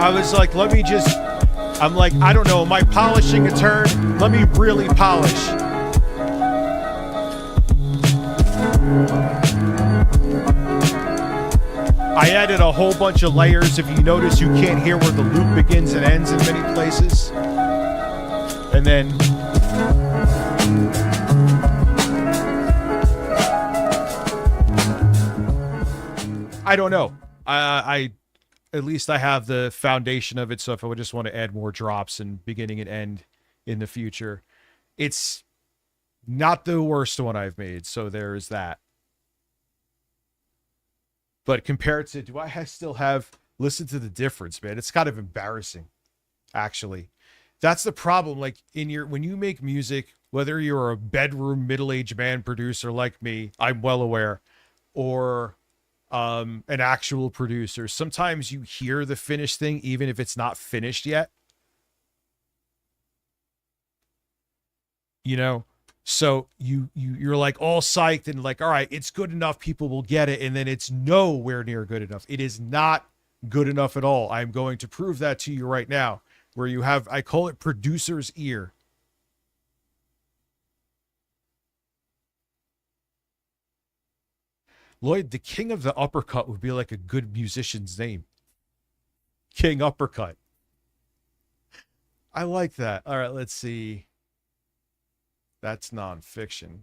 I was like, let me just, I'm like, I don't know, am I polishing a turn? Let me really polish. I added a whole bunch of layers. If you notice, you can't hear where the loop begins and ends in many places. And then I don't know. I at least I have the foundation of it. So if I would just want to add more drops and beginning and end in the future, it's not the worst one I've made. So there is that. But compared to, do I still have, listen to the difference, man. It's kind of embarrassing, actually. That's the problem. Like when you make music, whether you're a bedroom middle-aged man producer like me, I'm well aware, or an actual producer, sometimes you hear the finished thing, even if it's not finished yet. You know? So you're like all psyched and like, all right, it's good enough. People will get it. And then it's nowhere near good enough. It is not good enough at all. I'm going to prove that to you right now, where you have, I call it producer's ear. Lloyd, the king of the uppercut would be like a good musician's name. King Uppercut. I like that. All right, let's see. That's nonfiction.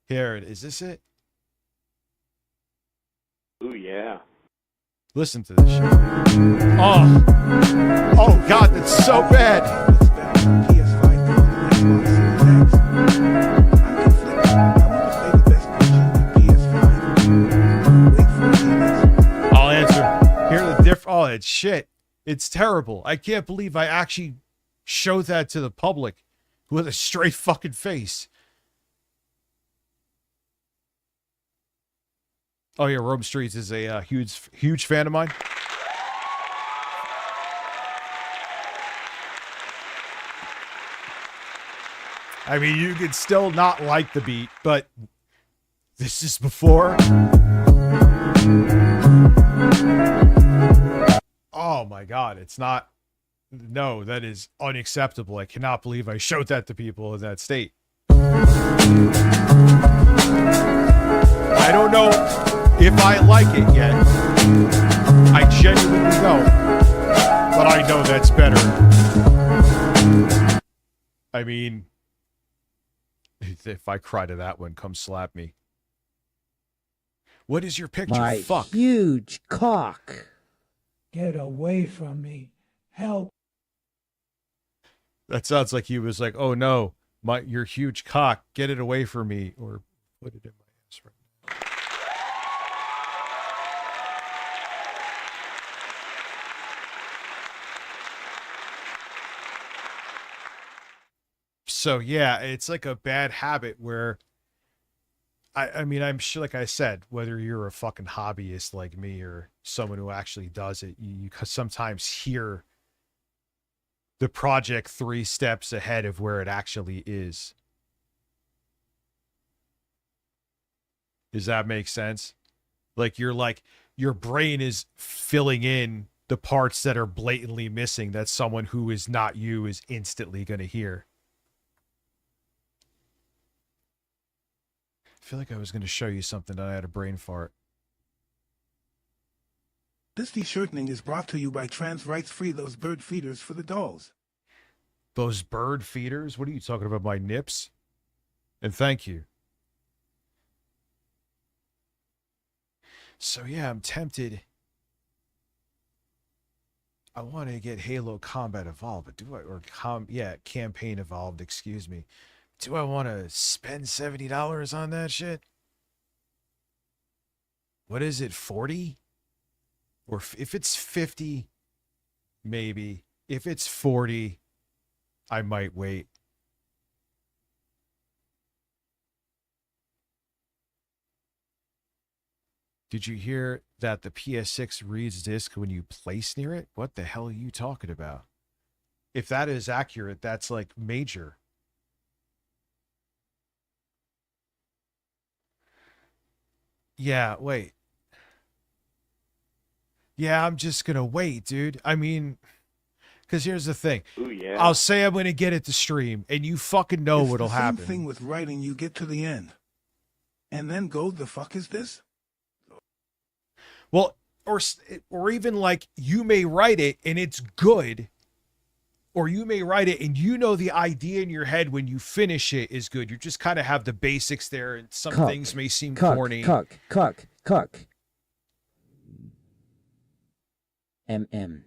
Here it is. This it? Ooh, yeah. Listen to this shit. Oh. Oh, God, that's so bad. I'll answer. Here the diff. Oh, it's shit. It's terrible. I can't believe I actually showed that to the public with a straight fucking face. Oh yeah, Rome Streets is a huge fan of mine. I mean, you could still not like the beat, but this is before. Oh my God, it's not. No, that is unacceptable. I cannot believe I showed that to people in that state. I don't know if I like it yet. I genuinely don't. But I know that's better. I mean, if I cry to that one, come slap me. What is your picture? My Fuck. huge cock. Get away from me. Help. That sounds like he was like, oh no, your huge cock, get it away from me, or put it in my ass right now. So yeah, it's like a bad habit where I mean, I'm sure, like I said, whether you're a fucking hobbyist like me or someone who actually does it, you sometimes hear the project 3 steps ahead of where it actually is. Does that make sense? Like your brain is filling in the parts that are blatantly missing that someone who is not you is instantly going to hear. I feel like I was going to show you something that I had a brain fart. This de-shortening is brought to you by Trans Rights Free, those bird feeders for the dolls. Those bird feeders? What are you talking about, my nips? And thank you. So yeah, I'm tempted. I want to get Halo Combat Evolved, but do I, or Campaign Evolved, excuse me. Do I want to spend $70 on that shit? What is it, 40? Or if it's 50, maybe. If it's 40, I might wait. Did you hear that the PS6 reads disc when you place near it? What the hell are you talking about? If that is accurate, that's like major. Yeah, wait. Yeah, I'm just gonna wait, dude. I mean, because here's the thing. Ooh, yeah. I'll say I'm gonna get it to stream, and you fucking know It's what'll the same happen. thing with writing. You get to the end, and then go, the fuck is this? Well, or even like you may write it and it's good, or you may write it and you know the idea in your head when you finish it is good. You just kind of have the basics there, and some Cuck. things may seem Cuck, corny. cuck. MM.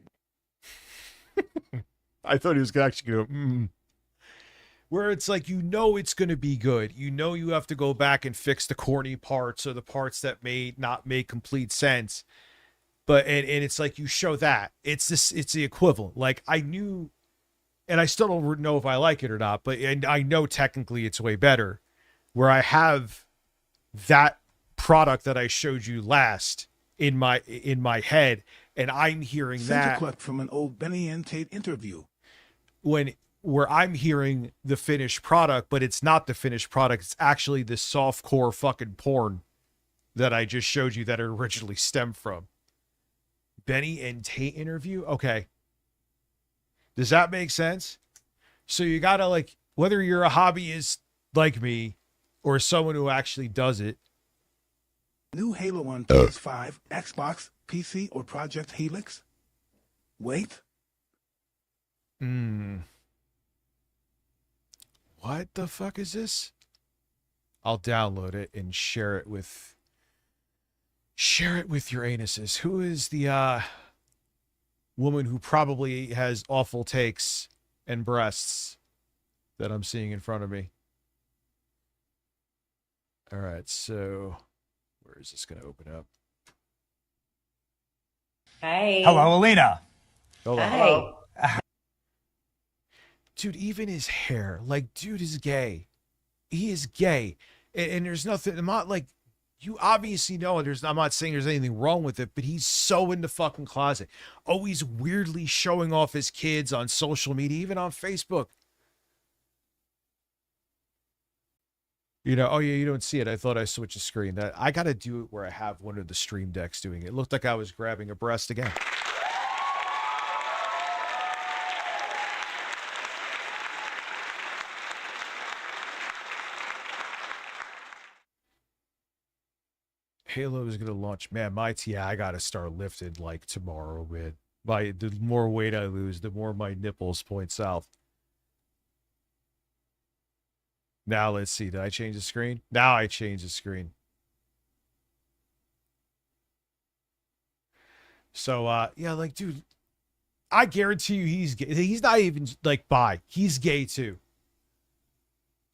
I thought he was actually going to go, where it's like, you know, it's going to be good. You know, you have to go back and fix the corny parts or the parts that may not make complete sense. But, and it's like, you show that it's the equivalent. Like I knew, and I still don't know if I like it or not, but, and I know technically it's way better where I have that product that I showed you last in my head. And I'm hearing Sent that a clip from an old Benny and Tate interview. where I'm hearing the finished product, but it's not the finished product. It's actually the softcore fucking porn that I just showed you that it originally stemmed from. Benny and Tate interview. Okay. Does that make sense? So you gotta, like, whether you're a hobbyist like me or someone who actually does it. New Halo on PS5, Xbox, PC, or Project Helix? Wait. What the fuck is this? I'll download it and share it with your anuses. Who is the woman who probably has awful takes and breasts that I'm seeing in front of me? All right, so where is this going to open up? Hey. Hello, Alina. Hold on. Hey. Dude, even his hair, like, dude is gay. He is gay. And there's nothing, I'm not like, you obviously know, I'm not saying there's anything wrong with it, but he's so in the fucking closet. Always weirdly showing off his kids on social media, even on Facebook. You know, oh yeah, you don't see it. I thought I switched the screen. That I got to do it where I have one of the stream decks doing it. It looked like I was grabbing a breast again. Halo is gonna launch. Man, my TI, I gotta start lifting like tomorrow, man. The more weight I lose, the more my nipples point south. Now let's see. Did I change the screen? Now I changed the screen. So yeah, like, dude, I guarantee you he's gay. He's not even like bi. He's gay too.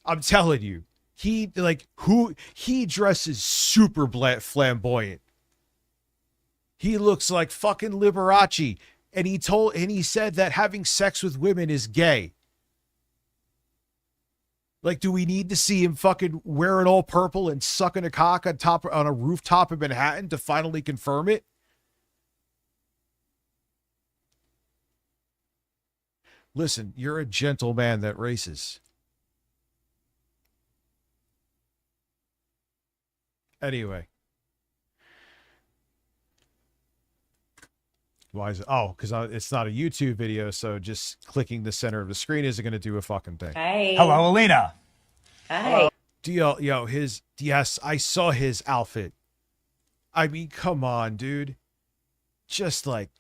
I'm telling you. He dresses super flamboyant. He looks like fucking Liberace, and he said that having sex with women is gay. Like, do we need to see him fucking wear it all purple and sucking a cock on a rooftop in Manhattan to finally confirm it? Listen, you're a gentle man that races. Anyway. Why is it? Oh, because it's not a YouTube video, so just clicking the center of the screen isn't going to do a fucking thing. Hey. Hello, Alina. Hey. Yes, I saw his outfit. I mean, come on, dude. Just like,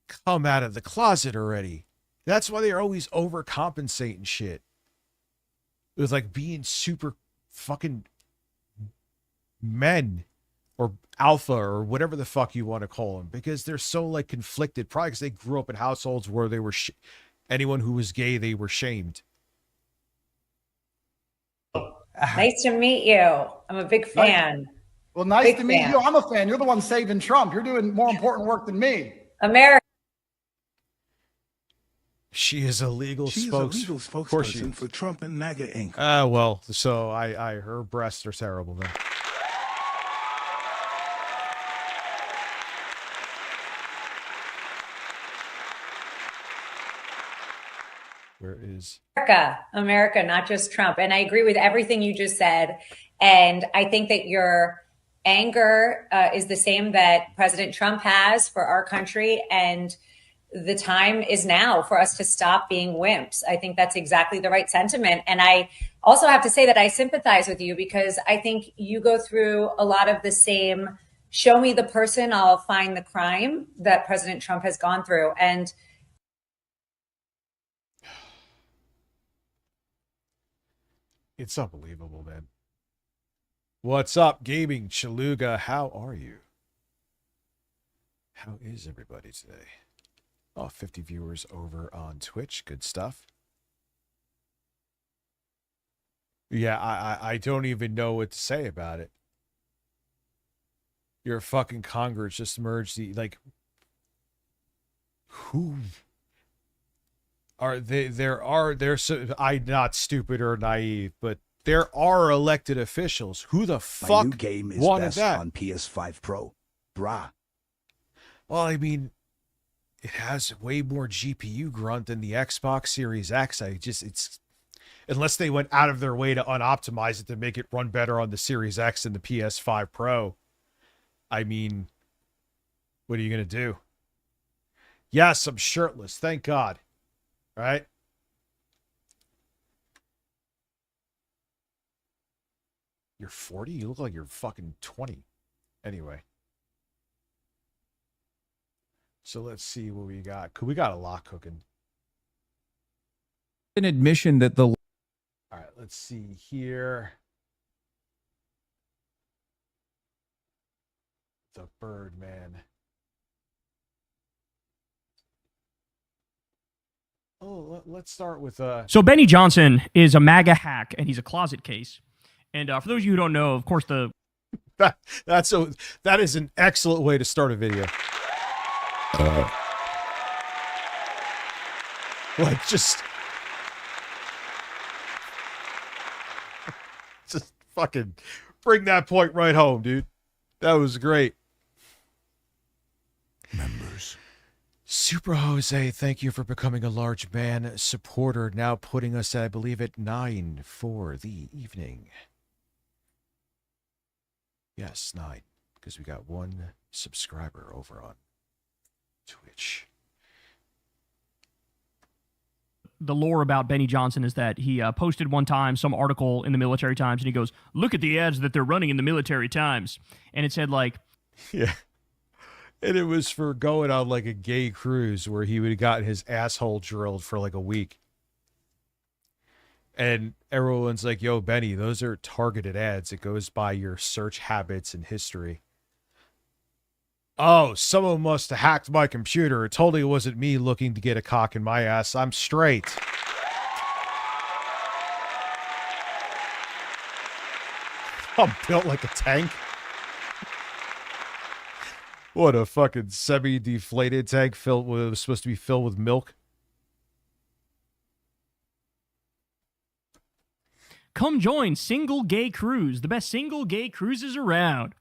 come out of the closet already. That's why they're always overcompensating shit. It was like being super fucking men or alpha or whatever the fuck you want to call them, because they're so like conflicted, probably because they grew up in households where they were anyone who was gay, they were shamed. Nice to meet you. I'm a big fan. Well, nice Big to meet fan. you. I'm a fan. You're the one saving Trump. You're doing more important work than me. America. She is a legal She's a legal spokesperson for Trump and MAGA Inc. Well, so I her breasts are terrible then. Where is America, not just Trump. And I agree with everything you just said. And I think that you're anger is the same that President Trump has for our country. And the time is now for us to stop being wimps. I think that's exactly the right sentiment. And I also have to say that I sympathize with you because I think you go through a lot of the same show me the person, I'll find the crime that President Trump has gone through. And it's unbelievable, man. What's up, Gaming Chaluga? How are you? How is everybody today? Oh, 50 viewers over on Twitch. Good stuff. Yeah, I don't even know what to say about it. Your fucking Congress just merged the, like, who are they? I'm not stupid or naive, but there are elected officials. Who the My fuck new game is wanted best that? on PS5 Pro. Brah. Well, I mean, it has way more GPU grunt than the Xbox Series X. It's unless they went out of their way to unoptimize it to make it run better on the Series X and the PS5 Pro. I mean, what are you going to do? Yes, I'm shirtless. Thank God. Right? You're 40? You look like you're fucking 20. Anyway. So let's see what we got. We got a lot cooking. An admission that the All right, let's see here. The Birdman. Oh, let's start with So Benny Johnson is a MAGA hack, and he's a closet case. And for those of you who don't know, of course, that is an excellent way to start a video. Like just fucking bring that point right home, dude. That was great. Members. Super Jose, thank you for becoming a large man supporter, now putting us, I believe, at 9 for the evening. Yes, 9, because we got one subscriber over on Twitch. the lore about Benny Johnson is that he posted one time some article in the Military Times, and he goes, "Look at the ads that they're running in the Military Times," and it said like, yeah. And it was for going on like a gay cruise where he would have gotten his asshole drilled for like a week. And everyone's like, yo, Benny, those are targeted ads. It goes by your search habits and history. Oh, someone must have hacked my computer. It totally wasn't me looking to get a cock in my ass. I'm straight. I'm built like a tank. What a fucking semi-deflated tank filled with, it was supposed to be filled with milk. "Come join Single Gay Cruise, the best single gay cruises around."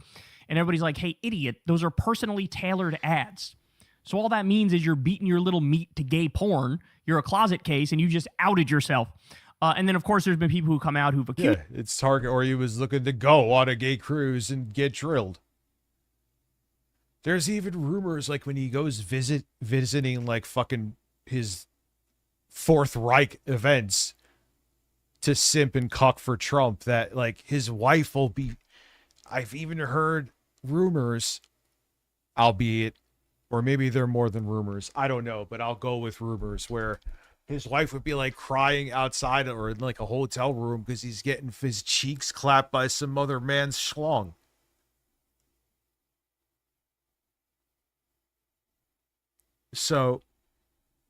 And everybody's like, "Hey, idiot, those are personally tailored ads." So all that means is you're beating your little meat to gay porn. You're a closet case, and you just outed yourself. And then, of course, there's been people who come out who've accused. Yeah, it's Target, or he was looking to go on a gay cruise and get drilled. There's even rumors like when he goes visiting like fucking his Fourth Reich events to simp and cuck for Trump, that like his wife will be, I've even heard rumors, albeit, or maybe they're more than rumors, I don't know, but I'll go with rumors, where his wife would be like crying outside or in like a hotel room because he's getting his cheeks clapped by some other man's schlong. So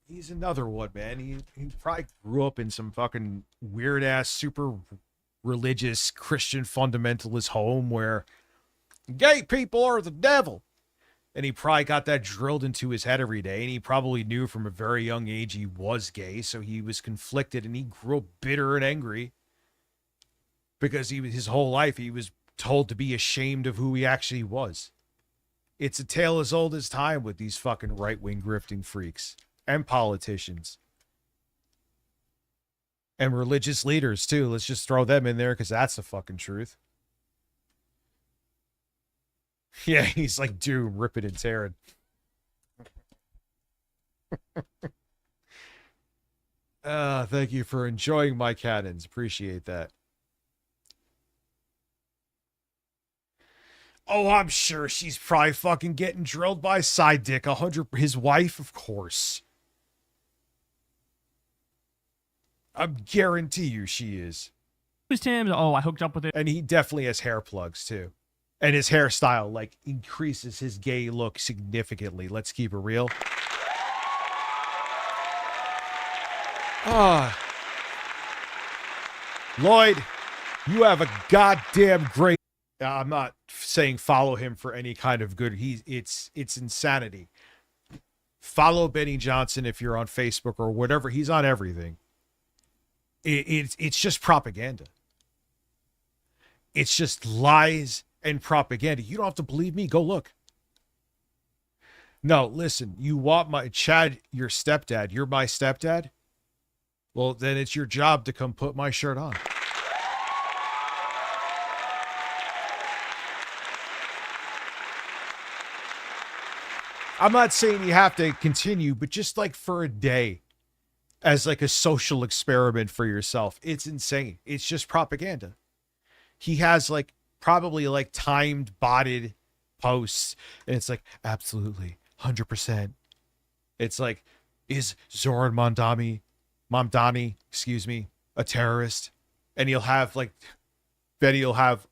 he's another one, man. He probably grew up in some fucking weird ass, super religious Christian fundamentalist home where gay people are the devil. And he probably got that drilled into his head every day. And he probably knew from a very young age he was gay. So he was conflicted and he grew up bitter and angry because his whole life he was told to be ashamed of who he actually was. It's a tale as old as time with these fucking right-wing grifting freaks and politicians and religious leaders too. Let's just throw them in there because that's the fucking truth. Yeah, he's like Doom, ripping and tearing. Thank you for enjoying my cannons. Appreciate that. Oh, I'm sure she's probably fucking getting drilled by side dick. 100. His wife, of course. I guarantee you she is. Who's Tim? Oh, I hooked up with it. And he definitely has hair plugs too. And his hairstyle like increases his gay look significantly. Let's keep it real. Lloyd, you have a goddamn great. I'm not saying follow him for any kind of good. It's insanity. Follow Benny Johnson if you're on Facebook or whatever. He's on everything. It's just propaganda. It's just lies and propaganda. You don't have to believe me. Go look. No, listen, you want my Chad, your stepdad. You're my stepdad. Well, then it's your job to come put my shirt on. I'm not saying you have to continue, but just like for a day as like a social experiment for yourself. It's insane. It's just propaganda. He has like probably like timed botted posts and it's like absolutely 100%. It's like, is Zoran Mamdani, excuse me, a terrorist? And he'll have like, Benny will have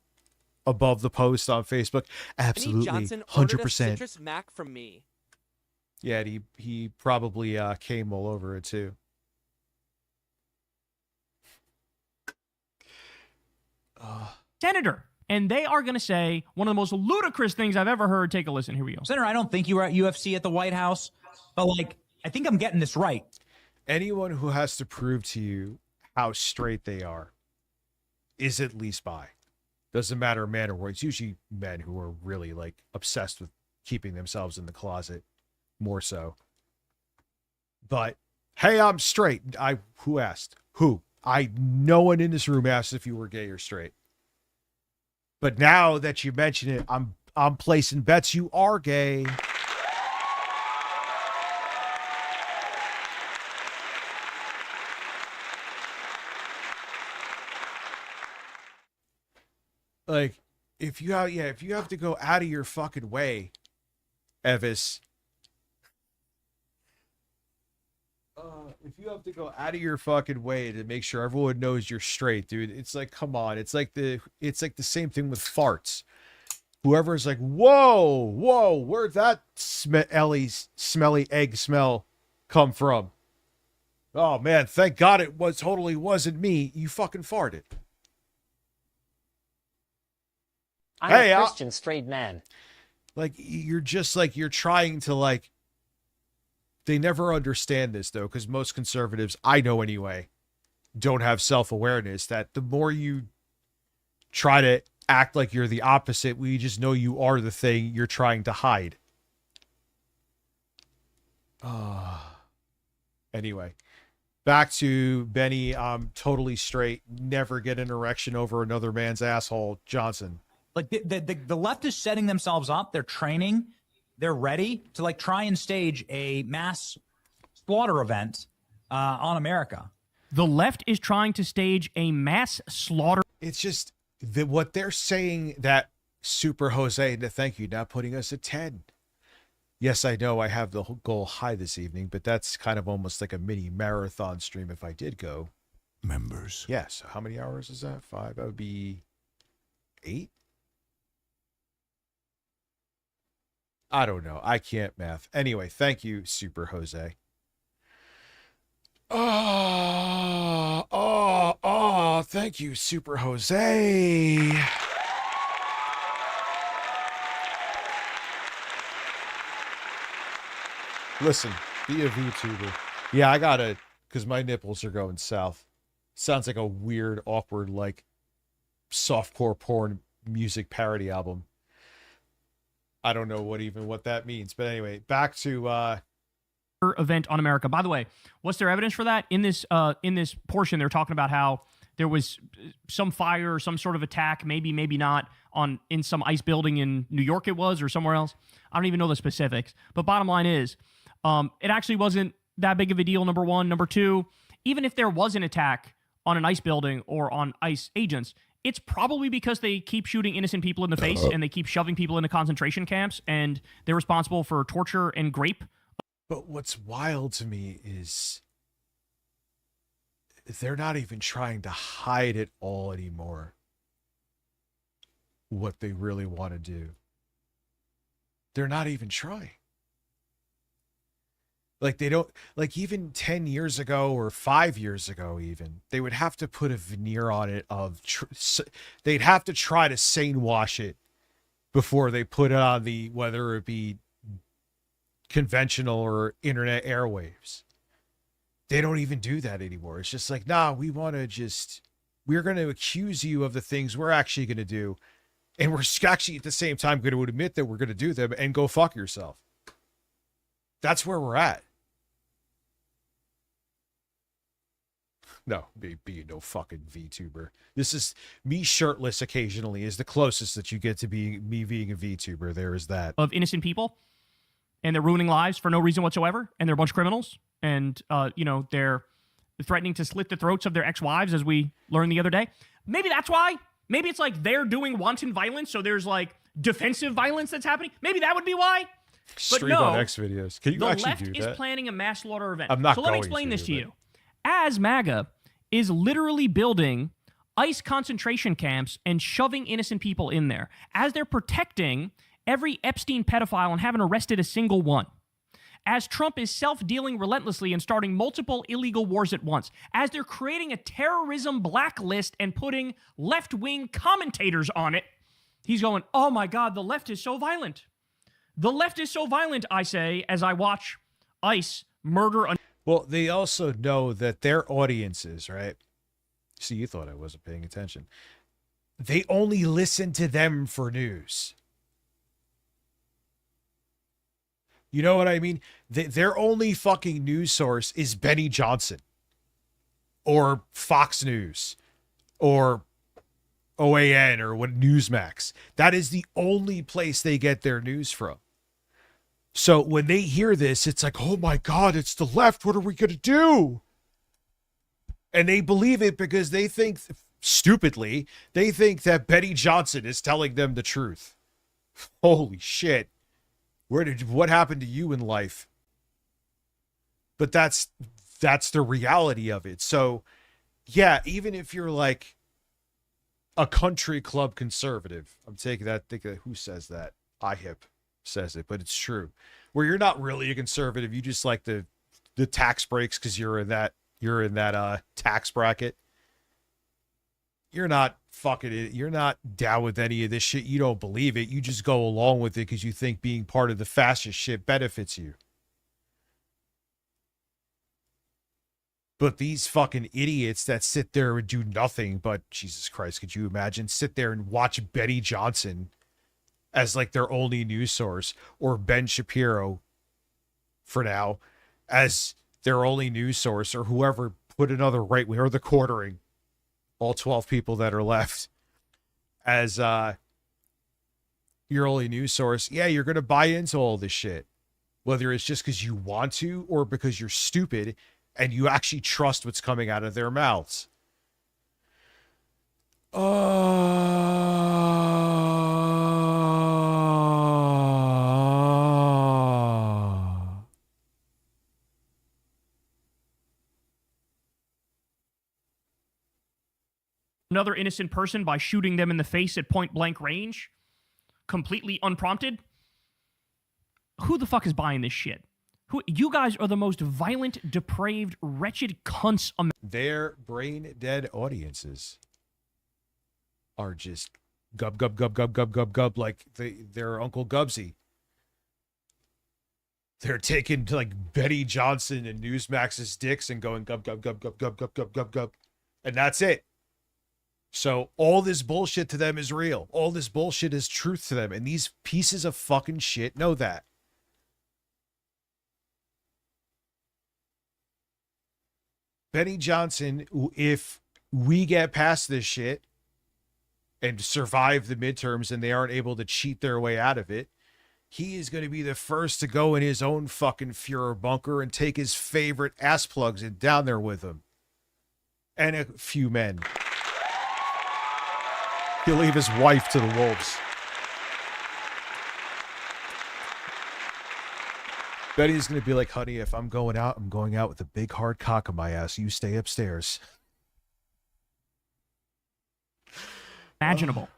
above the post on Facebook, absolutely, Benny Johnson ordered a 100%. Citrus Mac from me. Yeah, and he probably came all over it too. Senator. And they are going to say one of the most ludicrous things I've ever heard. Take a listen. Here we go. Senator, I don't think you were at UFC at the White House, but like, I think I'm getting this right. Anyone who has to prove to you how straight they are is at least bi. Doesn't matter man or woman. It's usually men who are really like obsessed with keeping themselves in the closet more so. But hey, I'm straight. Who asked? Who? No one in this room asked if you were gay or straight. But now that you mention it, I'm placing bets you are gay. Like, if you have to go out of your fucking way, Evis. If you have to go out of your fucking way to make sure everyone knows you're straight, dude, it's like, come on. It's like the same thing with farts. Whoever's like, whoa, where'd that smelly egg smell come from? Oh man, thank God it totally wasn't me. You fucking farted. I'm a Christian straight man. Like, you're just like, you're trying to like, they never understand this though, because most conservatives, I know anyway, don't have self-awareness that the more you try to act like you're the opposite, we just know you are the thing you're trying to hide. Anyway, back to Benny. I'm totally straight. Never get an erection over another man's asshole. Johnson. Like the left is setting themselves up. They're training. They're ready to like try and stage a mass slaughter event on America. The left is trying to stage a mass slaughter. It's just what they're saying that Super Jose, thank you, now putting us at 10. Yes, I know I have the goal high this evening, but that's kind of almost like a mini marathon stream if I did go. Members. Yeah, so how many hours is that? 5? That would be 8? I don't know. I can't math. Anyway, thank you, Super Jose. Thank you, Super Jose. Listen, be a VTuber. Yeah, I gotta, because my nipples are going south. Sounds like a weird, awkward, like, softcore porn music parody album. I don't know what that means. But anyway, back to event on America. By the way, what's their evidence for that? In this portion, they're talking about how there was some fire or some sort of attack, maybe not, in some ICE building in New York it was, or somewhere else. I don't even know the specifics. But bottom line is, it actually wasn't that big of a deal, number one. Number two, even if there was an attack on an ICE building or on ICE agents, it's probably because they keep shooting innocent people in the face and they keep shoving people into concentration camps, and they're responsible for torture and rape. But what's wild to me is they're not even trying to hide it all anymore. What they really want to do. They're not even trying. Like they don't, like even 10 years ago or 5 years ago, even, they would have to put a veneer on it of, they'd have to try to sane wash it before they put it on the, whether it be conventional or internet airwaves. They don't even do that anymore. It's just like, nah, we're going to accuse you of the things we're actually going to do. And we're actually at the same time going to admit that we're going to do them, and go fuck yourself. That's where we're at. No, be no fucking VTuber. This is me shirtless occasionally is the closest that you get to me being a VTuber. There is that. Of innocent people, and they're ruining lives for no reason whatsoever, and they're a bunch of criminals, and they're threatening to slit the throats of their ex-wives, as we learned the other day. Maybe that's why. Maybe it's like they're doing wanton violence, so there's like defensive violence that's happening. Maybe that would be why. Stream on X videos. Can you actually do that? The left is planning a mass slaughter event. I'm not so let me going explain to, this to but- you. As MAGA is literally building ICE concentration camps and shoving innocent people in there, as they're protecting every Epstein pedophile and haven't arrested a single one, as Trump is self-dealing relentlessly and starting multiple illegal wars at once, as they're creating a terrorism blacklist and putting left-wing commentators on it, he's going, oh my God, the left is so violent. The left is so violent, I say, as I watch ICE murder a... Well, they also know that their audiences, right? See, you thought I wasn't paying attention. They only listen to them for news. You know what I mean? Their only fucking news source is Benny Johnson or Fox News or OAN or what Newsmax. That is the only place they get their news from. So when they hear this, it's like, oh my God, it's the left. What are we going to do? And they believe it because they think, stupidly, they think that Benny Johnson is telling them the truth. Holy shit. What happened to you in life? But that's the reality of it. So yeah, even if you're like a country club conservative, I'm taking that, who says that? IHIP says it, but it's true. Where you're not really a conservative, you just like the tax breaks because you're in that tax bracket. You're not you're not down with any of this shit. You don't believe it. You just go along with it because you think being part of the fascist shit benefits you. But these fucking idiots that sit there and do nothing but, Jesus Christ, could you imagine? Sit there and watch Benny Johnson as like their only news source, or Ben Shapiro for now as their only news source, or whoever put another right wing, or the Quartering, all 12 people that are left as your only news source. Yeah, you're going to buy into all this shit, whether it's just because you want to or because you're stupid and you actually trust what's coming out of their mouths. Another innocent person by shooting them in the face at point blank range, completely unprompted. Who the fuck is buying this shit? You guys are the most violent, depraved, wretched cunts. Their brain dead audiences are just gub gub gub gub gub gub gub like their Uncle Gubsy. They're taking like Betty Johnson and Newsmax's dicks and going gub gub gub gub gub gub gub gub gub, and that's it. So all this bullshit to them is real. All this bullshit is truth to them, and these pieces of fucking shit know that. Benny Johnson, if we get past this shit and survive the midterms and they aren't able to cheat their way out of it, he is going to be the first to go in his own fucking Fuhrer bunker and take his favorite ass plugs in down there with him. And a few men. He'll leave his wife to the wolves. Betty's going to be like, honey, if I'm going out, I'm going out with a big hard cock on my ass. You stay upstairs. Imaginable.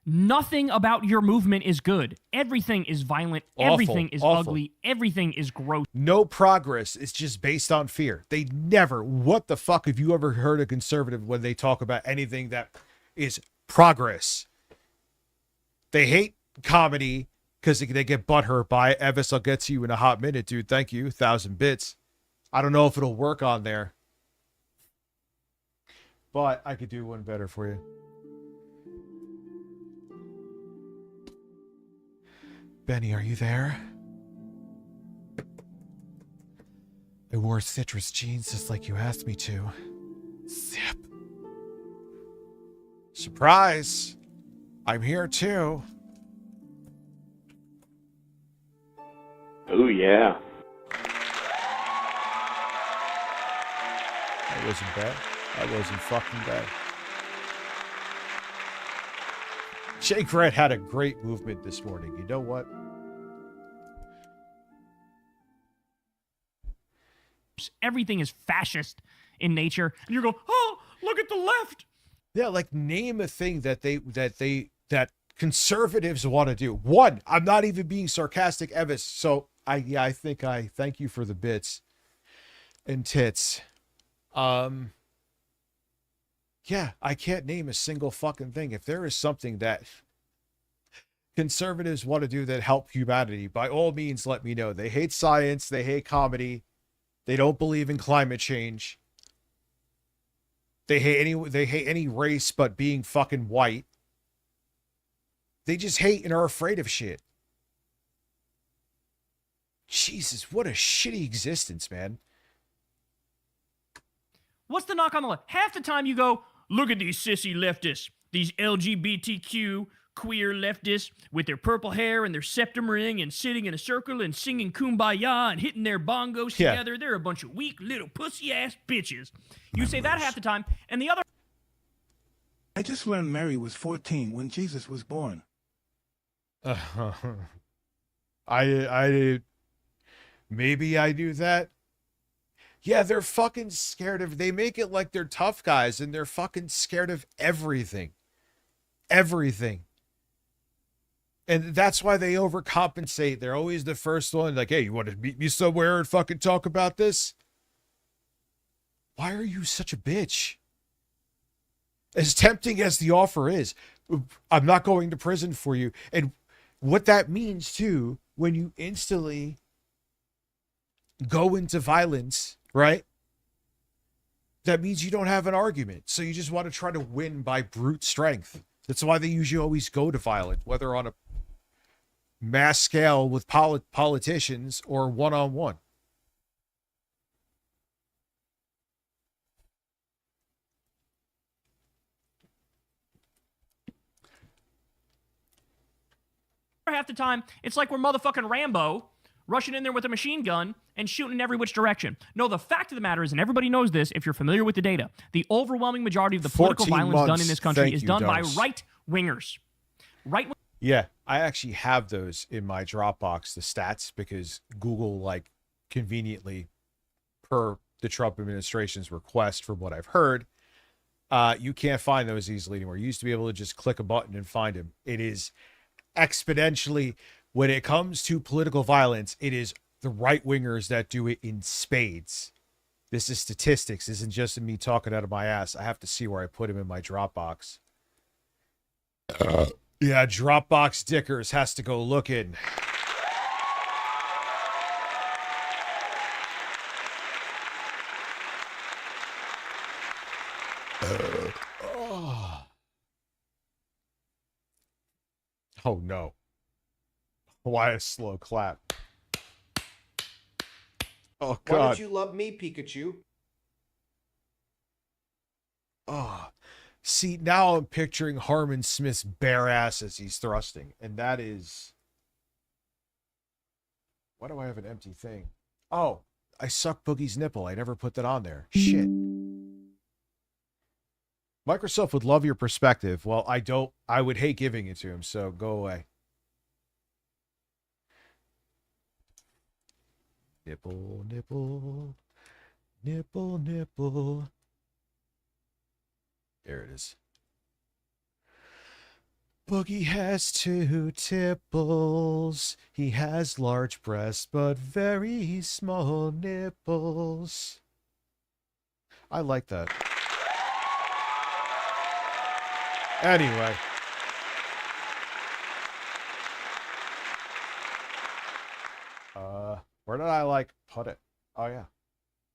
Nothing about your movement is good. Everything is violent. Awful, Everything is awful. ugly. Everything is gross. No progress. It's just based on fear. They never, what the fuck have you ever heard a conservative when they talk about anything that is progress? They hate comedy because they get butthurt by it. Evis, I'll get to you in a hot minute, dude. Thank you. 1,000 bits. I don't know if it'll work on there, but I could do one better for you. Benny, are you there? I wore citrus jeans just like you asked me to. Zip. Surprise! I'm here too. Oh, yeah. That wasn't bad. That wasn't fucking bad. Jake Red had a great movement this morning. You know what? Everything is fascist in nature. And you go, oh, look at the left. Yeah, like name a thing that conservatives want to do. One, I'm not even being sarcastic, Evis. So I think I thank you for the bits and tits. Yeah, I can't name a single fucking thing. If there is something that conservatives want to do that help humanity, by all means, let me know. They hate science. They hate comedy. They don't believe in climate change. They hate any race but being fucking white. They just hate and are afraid of shit. Jesus, what a shitty existence, man. What's the knock on the left? Half the time you go, look at these sissy leftists, these LGBTQ queer leftists with their purple hair and their septum ring and sitting in a circle and singing Kumbaya and hitting their bongos together. They're a bunch of weak little pussy-ass bitches. You say that half the time, and the other... I just learned Mary was 14 when Jesus was born. Maybe I do that. Yeah, they're fucking scared of, they make it like they're tough guys and they're fucking scared of everything. Everything. And that's why they overcompensate. They're always the first one, like, hey, you want to meet me somewhere and fucking talk about this? Why are you such a bitch? As tempting as the offer is, I'm not going to prison for you. And what that means, too, when you instantly go into violence, right? That means you don't have an argument. So you just want to try to win by brute strength. That's why they usually always go to violence, whether on a mass scale with politicians or one-on-one. half the time, it's like we're motherfucking Rambo rushing in there with a machine gun and shooting in every which direction. No, the fact of the matter is, and everybody knows this if you're familiar with the data, the overwhelming majority of the political violence done in this country is done by right-wingers. Yeah, I actually have those in my Dropbox, the stats, because Google, like, conveniently, per the Trump administration's request, from what I've heard, you can't find those easily anymore. You used to be able to just click a button and find them. It is exponentially, when it comes to political violence, it is the right-wingers that do it in spades. This is statistics. This isn't just me talking out of my ass. I have to see where I put him in my Dropbox. Yeah, Dropbox Dickers has to go looking. Oh no. Why a slow clap? Oh God. Why don't you love me, Pikachu? Oh, see, now I'm picturing Harmon Smith's bare ass as he's thrusting. And that is. Why do I have an empty thing? Oh, I suck Boogie's nipple. I never put that on there. Shit. Microsoft would love your perspective. Well, I don't. I would hate giving it to him, so go away. Nipple, nipple, nipple, nipple. There it is. Boogie has 2 tipples. He has large breasts, but very small nipples. I like that. Anyway. Where did I put it? Oh yeah.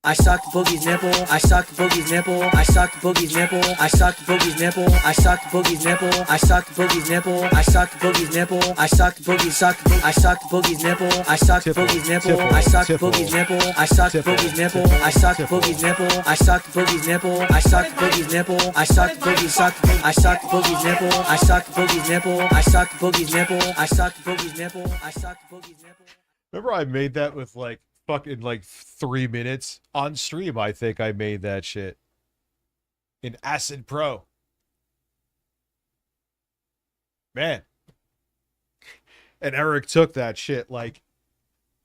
I sucked Boogie's nipple. I sucked Boogie's nipple. I sucked Boogie's nipple. I sucked Boogie's nipple. I sucked Boogie's nipple. I sucked Boogie's nipple. I sucked Boogie's nipple. I sucked Boogie sucked. I sucked Boogie's nipple. I sucked Boogie's nipple. I sucked Boogie's nipple. I sucked Boogie's nipple. I sucked Boogie's nipple. I sucked Boogie's nipple. I sucked Boogie's nipple. I sucked Boogie sucked. I sucked Boogie's nipple. I sucked Boogie's nipple. I sucked Boogie's nipple. I sucked Boogie's nipple. I sucked Boogie's nipple. Remember I made that with fucking 3 minutes on stream. I think I made that shit in Acid Pro. Man. And Eric took that shit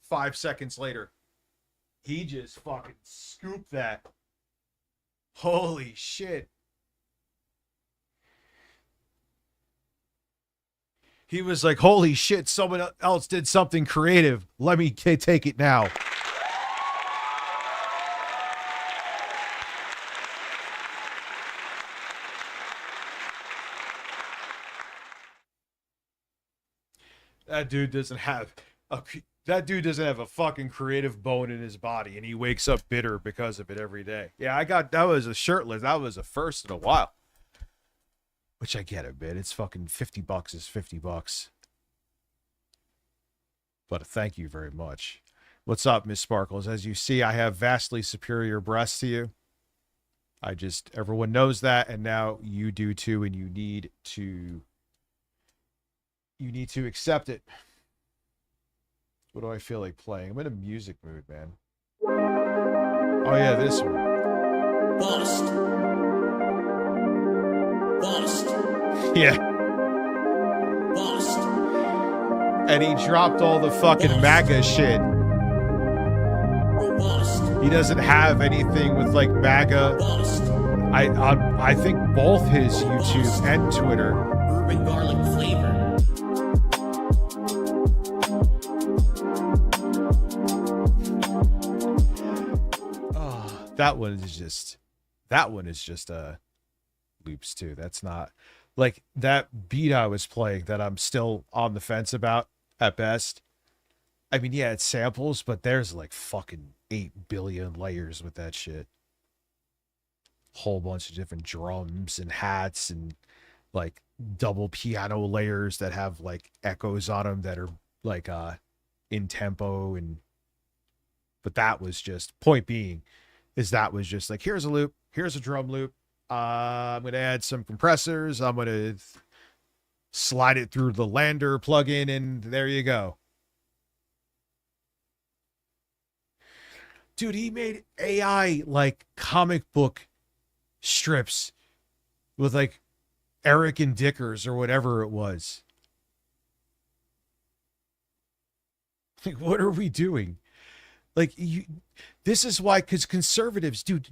5 seconds later. He just fucking scooped that. Holy shit. He was like, holy shit, someone else did something creative. Let me take it now. That dude doesn't have a fucking creative bone in his body, and he wakes up bitter because of it every day. Yeah, that was a shirtless. That was a first in a while. Which I get it, man. It's fucking $50 is $50. But thank you very much. What's up, Miss Sparkles? As you see, I have vastly superior breasts to you. Everyone knows that, and now you do too, and you need to accept it. What do I feel like playing? I'm in a music mood, man. Oh yeah, this one. Bust. Yeah. Bust. And he dropped all the fucking MAGA shit. Robust. He doesn't have anything with MAGA. Bust. I think both his YouTube and Twitter. Bourbon garlic flavor. Oh, that one is just loops too. That's not that beat I was playing that I'm still on the fence about at best. I mean, yeah, it's samples, but there's fucking 8 billion layers with that shit. Whole bunch of different drums and hats and double piano layers that have echoes on them that are in tempo. But that was just, point being is that was just here's a loop, here's a drum loop. I'm going to add some compressors. I'm going to slide it through the Lander plugin, and there you go. Dude, he made AI comic book strips with Eric and Dickers or whatever it was. What are we doing? This is why, because conservatives, dude,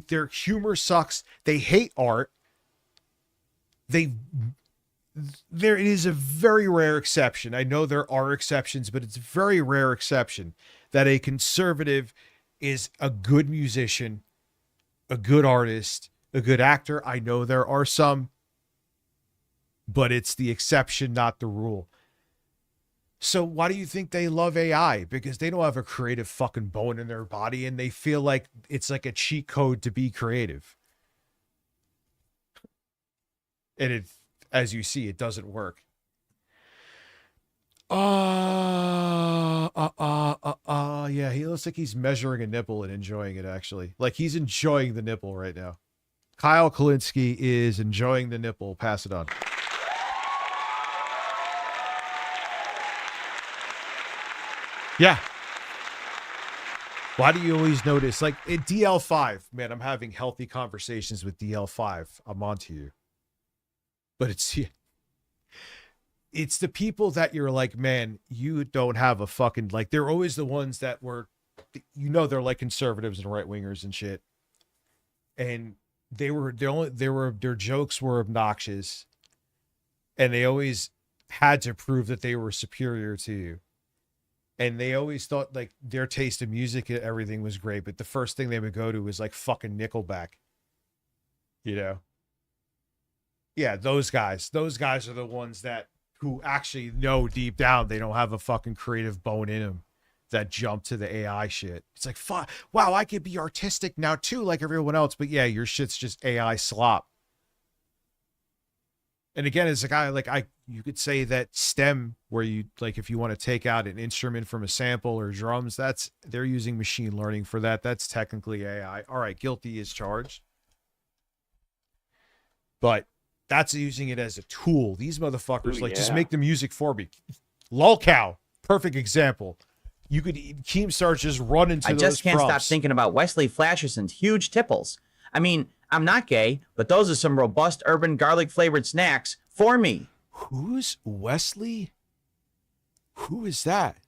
their humor sucks. They hate art. There is a very rare exception. I know there are exceptions, but it's a very rare exception that a conservative is a good musician, a good artist, a good actor. I know there are some, but it's the exception, not the rule. So why do you think they love AI? Because they don't have a creative fucking bone in their body, and they feel like it's a cheat code to be creative. And it, as you see, it doesn't work. Yeah, he looks like he's measuring a nipple and enjoying it, actually. He's enjoying the nipple right now. Kyle Kalinske is enjoying the nipple. Pass it on. Yeah. Why do you always notice, like at DL5, man, I'm having healthy conversations with DL5. I'm on to you. But it's the people that you're like, man, you don't have a fucking, like, they're always the ones that were, you know, they're like conservatives and right wingers and shit. And their jokes were obnoxious. And they always had to prove that they were superior to you. And they always thought like their taste of music and everything was great, but the first thing they would go to was like fucking Nickelback. You know? Yeah, those guys are the ones who actually know deep down they don't have a fucking creative bone in them that jump to the AI shit. It's like, fuck, wow, I could be artistic now too, like everyone else, but yeah, your shit's just AI slop. And again, as a guy, like you could say that STEM, where you like, if you want to take out an instrument from a sample or drums, they're using machine learning for that. That's technically AI. All right, guilty as charged. But that's using it as a tool. These motherfuckers just make the music for me. Lolcow, perfect example. You could Keemstar just run into those I just can't prompts. stop thinking about Wesley Flasherson's huge tipples. I mean, I'm not gay, but those are some robust urban garlic flavored snacks for me. Who's Wesley? Who is that?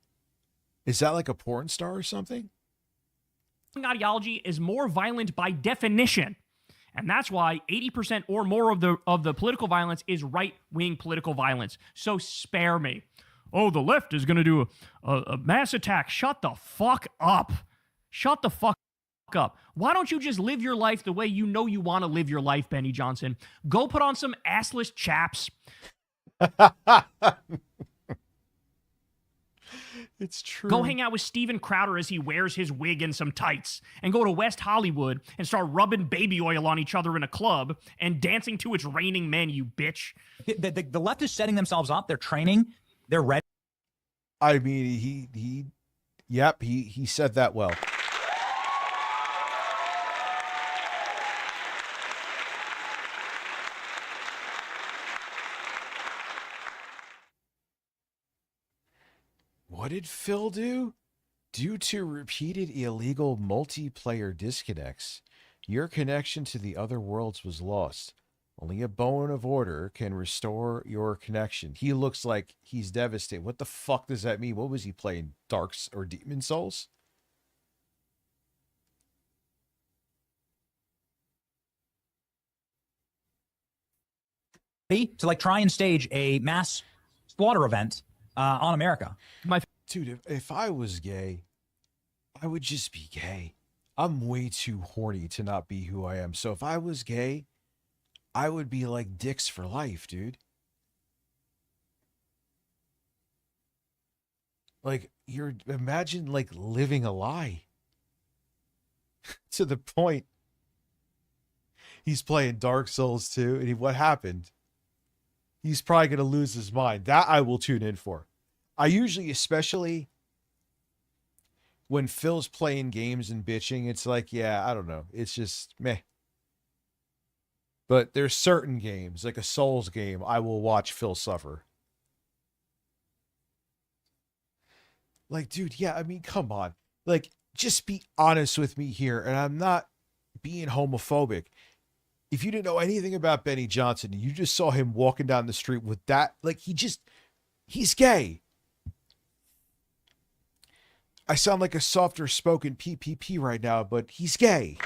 Is that like a porn star or something? Ideology is more violent by definition. And that's why 80% or more of the political violence is right-wing political violence. So spare me. Oh, the left is going to do a mass attack. Shut the fuck up. Shut the fuck up. Why don't you just live your life the way you know you want to live your life, Benny Johnson? Go put on some assless chaps. It's true. Go hang out with Steven Crowder as he wears his wig and some tights, and go to West Hollywood and start rubbing baby oil on each other in a club and dancing to It's Raining Men, you bitch. The left is setting themselves up. They're training. They're ready. I mean, he said that well. What did Phil do? Due to repeated illegal multiplayer disconnects, your connection to the other worlds was lost. Only a bone of order can restore your connection. He looks like he's devastated. What the fuck does that mean? What was he playing? Darks or Demon Souls? To like try and stage a mass slaughter event on America. Dude, if I was gay, I would just be gay. I'm way too horny to not be who I am. So if I was gay, I would be like dicks for life, dude. Like, imagine like living a lie. To the point. He's playing Dark Souls 2, and what happened? He's probably going to lose his mind. That I will tune in for. I usually, especially when Phil's playing games and bitching, it's like, yeah, I don't know. It's just meh. But there's certain games, like a Souls game, I will watch Phil suffer. Like, dude, yeah, I mean, come on. Like, just be honest with me here, and I'm not being homophobic. If you didn't know anything about Benny Johnson, you just saw him walking down the street with that, like, he's gay. I sound like a softer spoken PPP right now, but he's gay.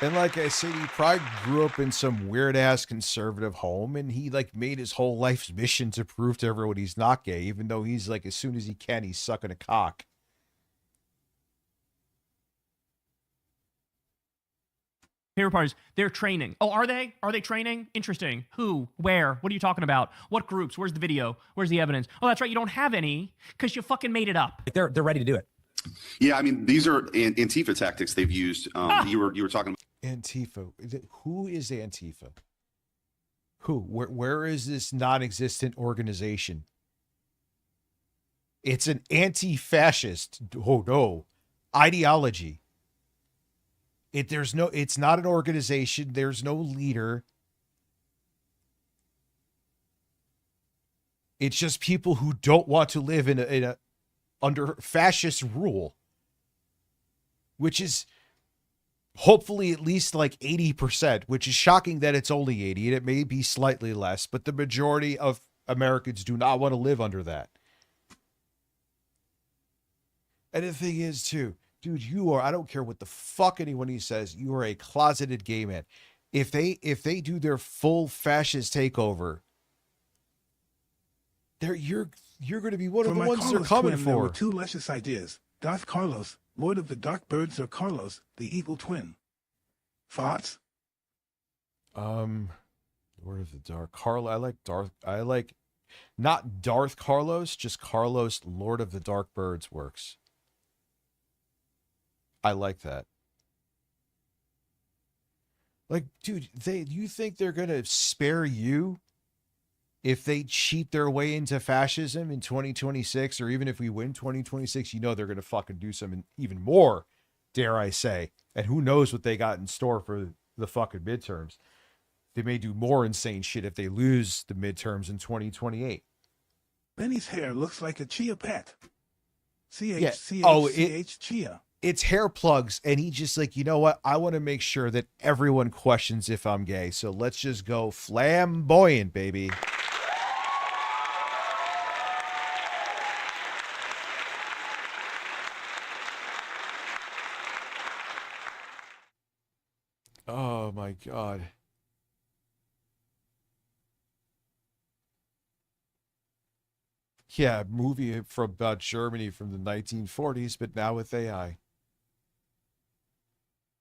And like I said, he probably grew up in some weird ass conservative home, and he like made his whole life's mission to prove to everyone he's not gay, even though he's like, as soon as he can, he's sucking a cock. Favorite part is they're training. Oh, are they? Are they training? Interesting. Who? Where? What are you talking about? What groups? Where's the video? Where's the evidence? Oh, that's right. You don't have any because you fucking made it up. They're ready to do it. Yeah, I mean, these are Antifa tactics they've used. You were talking about Antifa. Who is Antifa? Who? Where is this non-existent organization? It's an anti-fascist, oh no, ideology. It's not an organization. There's no leader. It's just people who don't want to live in a under fascist rule, which is hopefully at least like 80%, which is shocking that it's only 80, and it may be slightly less, but the majority of Americans do not want to live under that. And the thing is, too, dude, I don't care what the fuck anyone says, you are a closeted gay man. If they do their full fascist takeover, you're going to be one of the ones they're coming for. There were two luscious ideas. Darth Carlos, Lord of the Dark Birds, or Carlos, the evil twin. Thoughts? Lord of the Dark I like not Darth Carlos, just Carlos, Lord of the Dark Birds works. I like that. Like, dude, you think they're going to spare you if they cheat their way into fascism in 2026, or even if we win 2026, you know they're going to fucking do something even more, dare I say. And who knows what they got in store for the fucking midterms. They may do more insane shit if they lose the midterms in 2028. Benny's hair looks like a chia pet. Chia. It's hair plugs, and he just like, you know what? I want to make sure that everyone questions if I'm gay. So let's just go flamboyant, baby. Oh my God. Yeah, movie from about Germany from the 1940s, but now with AI.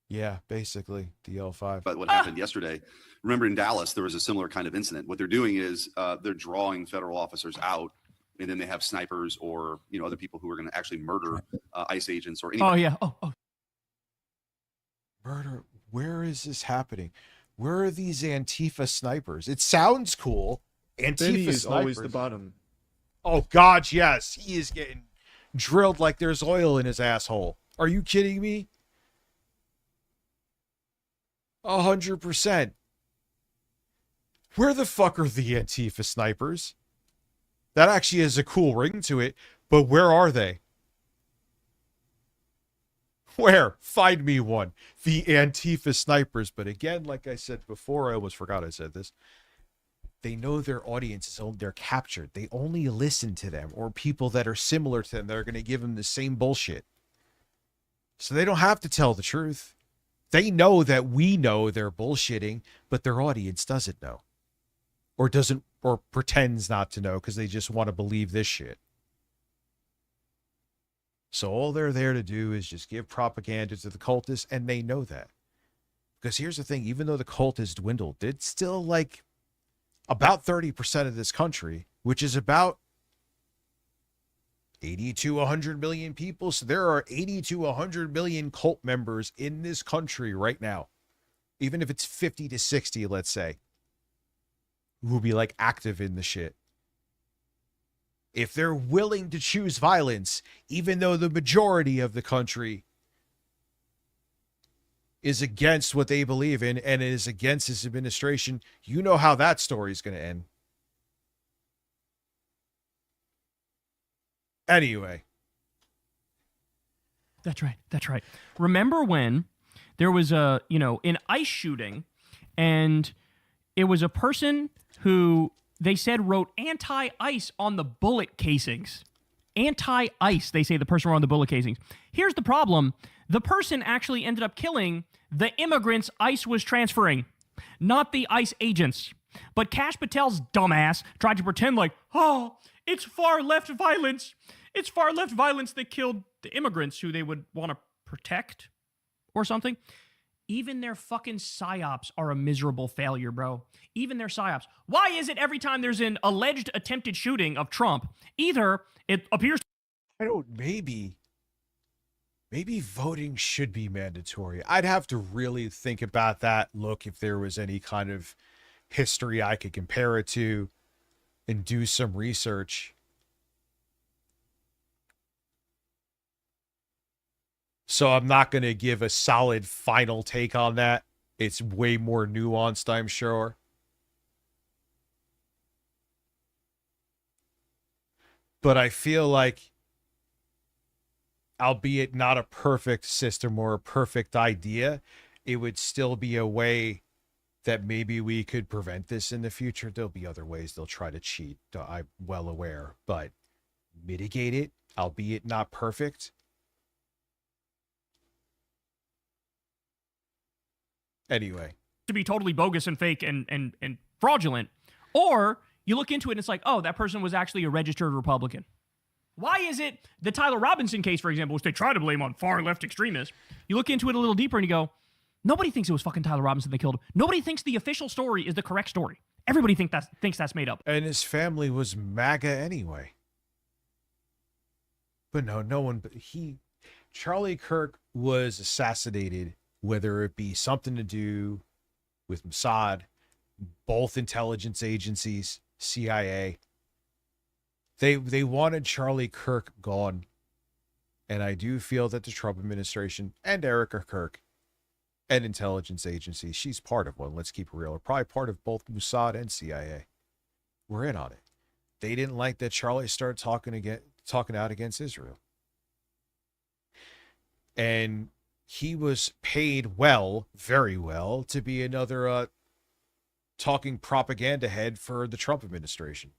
Yeah, basically the L5. But what happened yesterday, remember in Dallas, there was a similar kind of incident. What they're doing is they're drawing federal officers out, and then they have snipers or, other people who are going to actually murder ICE agents or anything. Oh, yeah. Oh. Murder. Where is this happening? Where are these Antifa snipers? It sounds cool. Antifa Benny is snipers. always the bottom. Oh, God, yes. He is getting drilled like there's oil in his asshole. Are you kidding me? 100%. Where the fuck are the Antifa snipers? That actually has a cool ring to it, but where are they? Where? Find me one. The Antifa snipers. But again, like I said before, I almost forgot I said this. They know their audience is they're captured. They only listen to them or people that are similar to them that are going to give them the same bullshit. So they don't have to tell the truth. They know that we know they're bullshitting, but their audience doesn't know. Or doesn't, or pretends not to know because they just want to believe this shit. So all they're there to do is just give propaganda to the cultists, and they know that. Because here's the thing, even though the cult has dwindled, it's still like about 30% of this country, which is about 80 to 100 million people. So there are 80 to 100 million cult members in this country right now. Even if it's 50 to 60, let's say, who will be like active in the shit. If they're willing to choose violence, even though the majority of the country is against what they believe in and is against this administration, you know how that story is going to end. Anyway. That's right. Remember when there was an ICE shooting, and it was a person who they said wrote anti-ICE on the bullet casings. Anti-ICE, they say the person wrote on the bullet casings. Here's the problem. The person actually ended up killing the immigrants ICE was transferring, not the ICE agents. But Kash Patel's dumbass tried to pretend like, oh, it's far-left violence. It's far-left violence that killed the immigrants who they would want to protect or something. Even their fucking psyops are a miserable failure, bro. Even their psyops. Why is it every time there's an alleged attempted shooting of Trump, either it appears... Maybe voting should be mandatory. I'd have to really think about that. Look, if there was any kind of history I could compare it to and do some research. So I'm not going to give a solid final take on that. It's way more nuanced, I'm sure. But I feel like, albeit not a perfect system or a perfect idea, it would still be a way that maybe we could prevent this in the future. There'll be other ways they'll try to cheat, I'm well aware, but mitigate it, albeit not perfect. Anyway. To be totally bogus and fake and fraudulent. Or you look into it and it's like, oh, that person was actually a registered Republican. Why is it the Tyler Robinson case, for example, which they try to blame on far left extremists? You look into it a little deeper and you go, nobody thinks it was fucking Tyler Robinson they killed. Nobody thinks the official story is the correct story. Everybody thinks that's made up. And his family was MAGA anyway. But no one, but Charlie Kirk was assassinated, whether it be something to do with Mossad, both intelligence agencies, CIA. They wanted Charlie Kirk gone. And I do feel that the Trump administration and Erica Kirk and intelligence agencies, she's part of one, let's keep it real, are probably part of both Mossad and CIA. We're in on it. They didn't like that Charlie started talking out against Israel. And he was paid well, very well, to be another talking propaganda head for the Trump administration.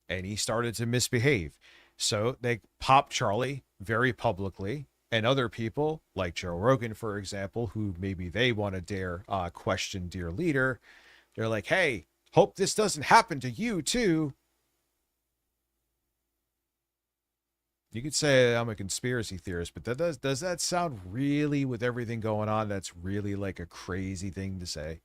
And he started to misbehave. So they popped Charlie very publicly, and other people, like Joe Rogan, for example, who maybe they want to dare question dear leader, they're like, hey, hope this doesn't happen to you too. You could say I'm a conspiracy theorist, but does that sound really, with everything going on, that's really like a crazy thing to say?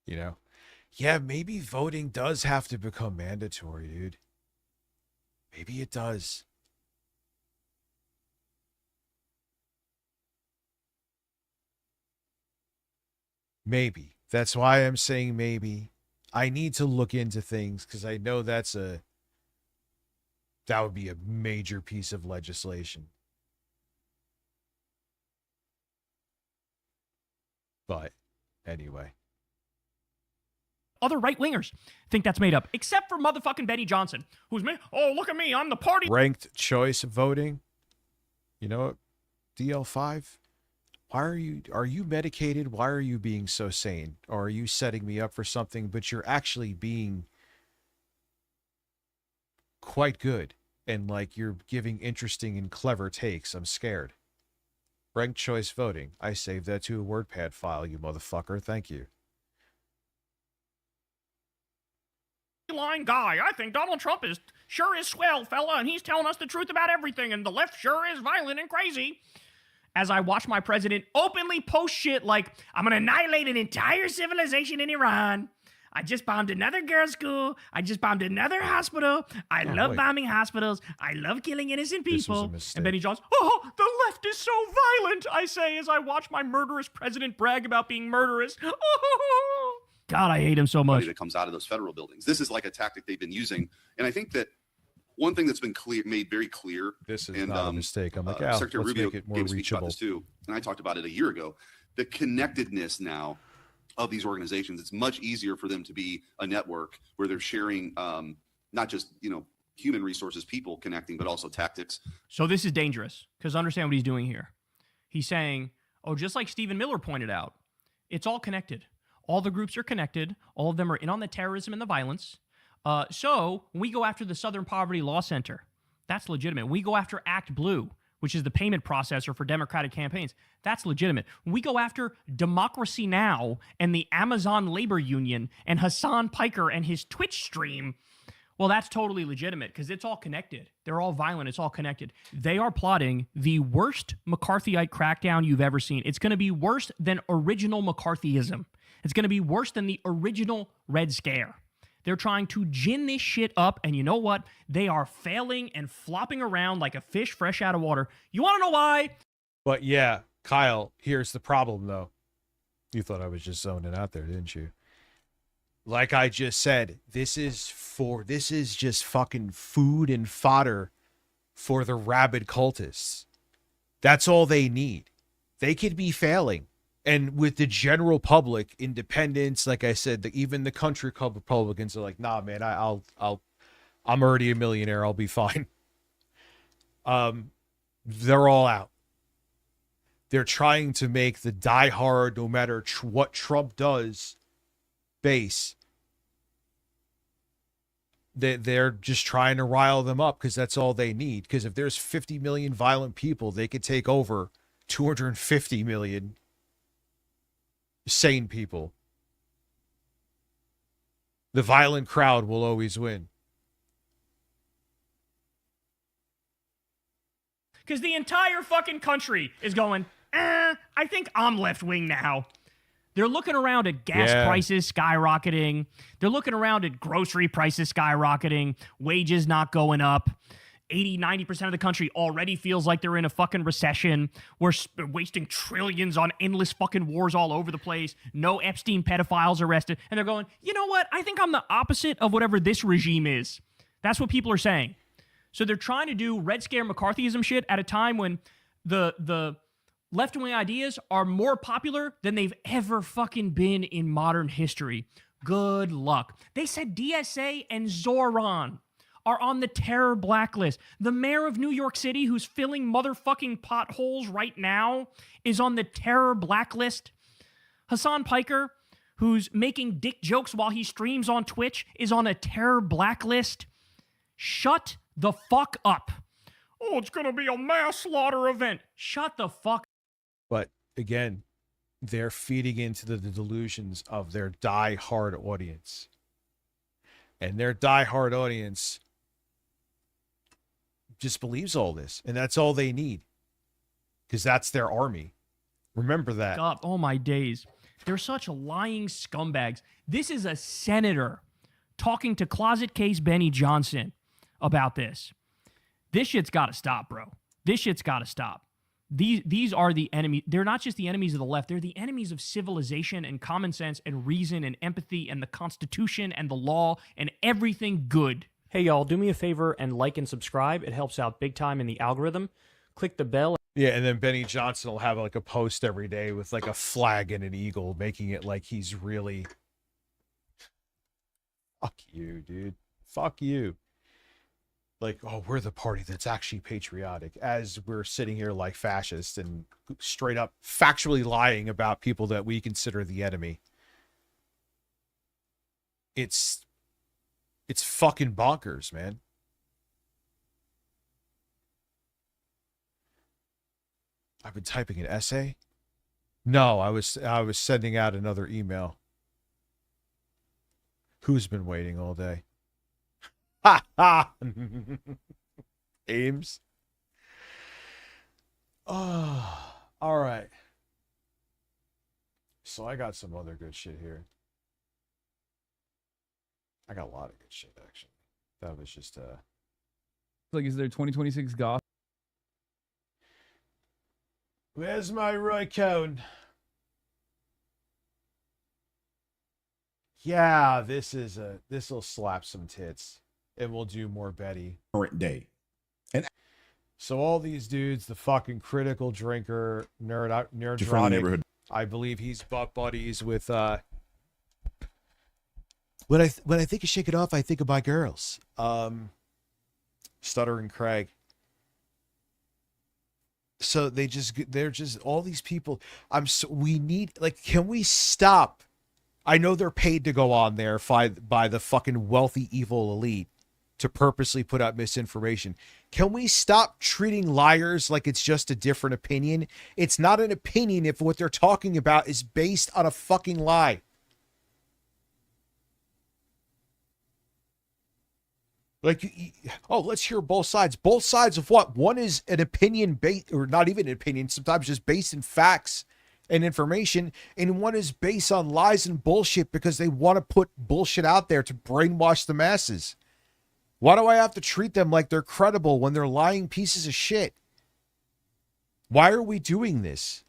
You know? Yeah, maybe voting does have to become mandatory, dude. Maybe it does. Maybe. That's why I'm saying maybe. I need to look into things because I know that would be a major piece of legislation. But anyway. Other right-wingers think that's made up, except for motherfucking Benny Johnson, who's me. Oh, look at me, I'm the party. Ranked choice voting. You know what? DL5, why are you medicated? Why are you being so sane? Or are you setting me up for something, but you're actually being quite good and like you're giving interesting and clever takes? I'm scared. Ranked choice voting. I saved that to a WordPad file, you motherfucker. Thank you. Line guy. I think Donald Trump is swell, fella, and he's telling us the truth about everything, and the left sure is violent and crazy. As I watch my president openly post shit like, I'm gonna annihilate an entire civilization in Iran. I just bombed another girls' school. I just bombed another hospital. I love bombing hospitals. I love killing innocent people. And Benny Johnson, oh, the left is so violent, I say as I watch my murderous president brag about being murderous. Oh, God, I hate him so much. That comes out of those federal buildings. This is like a tactic they've been using. And I think that one thing that's been made very clear. This is not a mistake. I'm like, Secretary let's Rubio make it more gave a speech reachable. about this too. And I talked about it a year ago. The connectedness now of these organizations, it's much easier for them to be a network where they're sharing not just, human resources, people connecting, but also tactics. So this is dangerous because understand what he's doing here. He's saying, oh, just like Stephen Miller pointed out, it's all connected. All the groups are connected. All of them are in on the terrorism and the violence. So when we go after the Southern Poverty Law Center, that's legitimate. When we go after Act Blue, which is the payment processor for Democratic campaigns, that's legitimate. When we go after Democracy Now! And the Amazon Labor Union and Hassan Piker and his Twitch stream, well, that's totally legitimate because it's all connected. They're all violent. It's all connected. They are plotting the worst McCarthyite crackdown you've ever seen. It's going to be worse than original McCarthyism. It's going to be worse than the original Red Scare. They're trying to gin this shit up, and you know what? They are failing and flopping around like a fish fresh out of water. You want to know why? But yeah, Kyle, here's the problem, though. You thought I was just zoning out there, didn't you? like I just said, this is just fucking food and fodder for the rabid cultists. That's all they need. They could be failing. And with the general public, independents, like I said, even the country club Republicans are like, nah, man, I'm already a millionaire. I'll be fine. They're all out. They're trying to make the diehard, no matter what Trump does, base. They're just trying to rile them up because that's all they need. Because if there's 50 million violent people, they could take over 250 million sane people. The violent crowd will always win. Because the entire fucking country is going, I think I'm left wing now. They're looking around at gas prices skyrocketing. They're looking around at grocery prices skyrocketing, wages not going up. 80-90% of the country already feels like they're in a fucking recession. We're wasting trillions on endless fucking wars all over the place. No Epstein pedophiles arrested. And they're going, you know what? I think I'm the opposite of whatever this regime is. That's what people are saying. So they're trying to do Red Scare McCarthyism shit at a time when the left-wing ideas are more popular than they've ever fucking been in modern history. Good luck. They said DSA and Zoran are on the terror blacklist. The mayor of New York City, who's filling motherfucking potholes right now, is on the terror blacklist. Hassan Piker, who's making dick jokes while he streams on Twitch, is on a terror blacklist. Shut the fuck up. Oh, it's going to be a mass slaughter event. Shut the fuck up. But again, they're feeding into the delusions of their die-hard audience. And their die-hard audience just believes all this. And that's all they need. Because that's their army. Remember that. God, oh my days. They're such lying scumbags. This is a senator talking to closet case Benny Johnson about this. This shit's got to stop, bro. This shit's got to stop. These are the enemy. They're not just the enemies of the left. They're the enemies of civilization and common sense and reason and empathy and the Constitution and the law and everything good. Hey, y'all, do me a favor and like and subscribe. It helps out big time in the algorithm. Click the bell. Yeah, and then Benny Johnson will have like a post every day with like a flag and an eagle, making it like he's really... Fuck you, dude. Fuck you. Like, oh, we're the party that's actually patriotic, as we're sitting here like fascists and straight up factually lying about people that we consider the enemy. It's fucking bonkers, man. I've been typing an essay. No, I was sending out another email. Who's been waiting all day? Ha ha! Ames. Oh, all right. So I got some other good shit here. I got a lot of good shit, actually. That was just like, is there 2026 goth? Where's my Roy Cohn? Yeah, this'll slap some tits. And we'll do more Betty. Current day. And so all these dudes, the fucking critical drinker, friendly nerdrotic, I believe he's butt buddies with when I think of Shake It Off, I think of my girls. Stuttering Craig. So they're just all these people. We need, like, can we stop? I know they're paid to go on there by the fucking wealthy evil elite to purposely put out misinformation. Can we stop treating liars like it's just a different opinion? It's not an opinion if what they're talking about is based on a fucking lie. Like, oh, let's hear both sides. Both sides of what? One is an opinion based, or not even an opinion, sometimes just based in facts and information, and one is based on lies and bullshit because they want to put bullshit out there to brainwash the masses. Why do I have to treat them like they're credible when they're lying pieces of shit? Why are we doing this?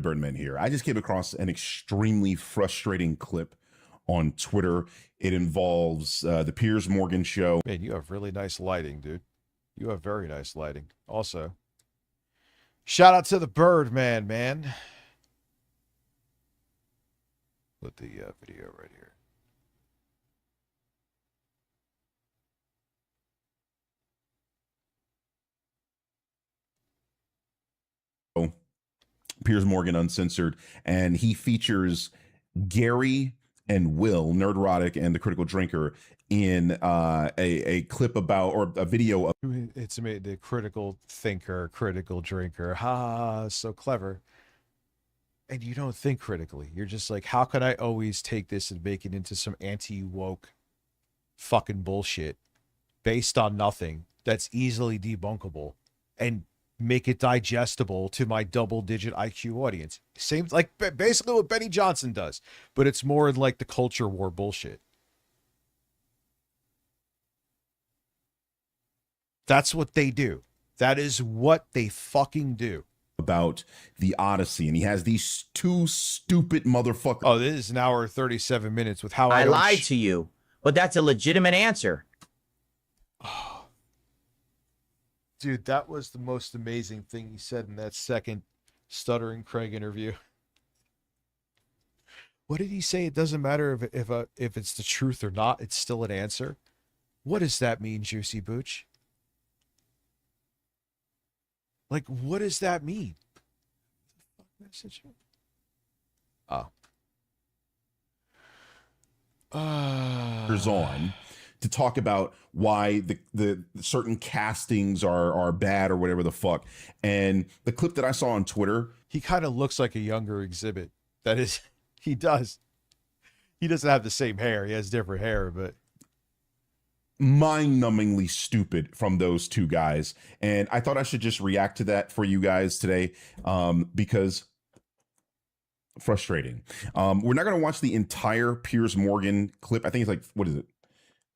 Birdman here. I just came across an extremely frustrating clip on Twitter. It involves the Piers Morgan show. Man, you have really nice lighting, dude. You have very nice lighting. Also, shout out to the Birdman, man. Put the video right here. Piers Morgan Uncensored, and he features Gary and Will, Nerdrotic and the Critical Drinker, in a clip about, or a video of, it's the critical thinker, critical drinker. Ha, so clever. And you don't think critically. You're just like, how can I always take this and make it into some anti-woke fucking bullshit based on nothing that's easily debunkable and make it digestible to my double-digit IQ audience? Same, like basically what Benny Johnson does, but it's more like the culture war bullshit. That's what they do. That is what they fucking do. About the Odyssey, and he has these two stupid motherfuckers. Oh, this is an hour 37 minutes with how I lied to you, but that's a legitimate answer. Dude, that was the most amazing thing he said in that second Stuttering Craig interview. What did he say? It doesn't matter if it's the truth or not, it's still an answer. What does that mean, Juicy Booch? Like, what does that mean? Oh. On to talk about why the certain castings are bad or whatever the fuck. And the clip that I saw on Twitter, he kind of looks like a younger Exhibit. That is, he does. He doesn't have the same hair. He has different hair, but mind-numbingly stupid from those two guys. And I thought I should just react to that for you guys today, because frustrating. We're not going to watch the entire Piers Morgan clip. I think it's like, what is it?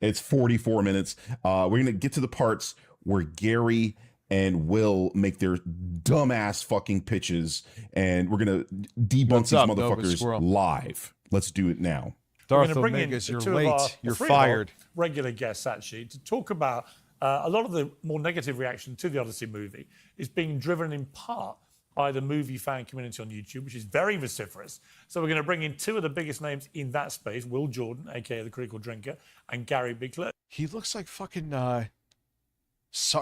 It's 44 minutes. We're going to get to the parts where Gary and Will make their dumbass fucking pitches, and we're going to debunk these motherfuckers live. Let's do it now. Darth Omegas, you're late. You're fired. Regular guests, actually, to talk about a lot of the more negative reaction to the Odyssey movie is being driven in part by the movie fan community on YouTube, which is very vociferous. So we're going to bring in two of the biggest names in that space, Will Jordan, aka the Critical Drinker, and Gary Bigler. He looks like fucking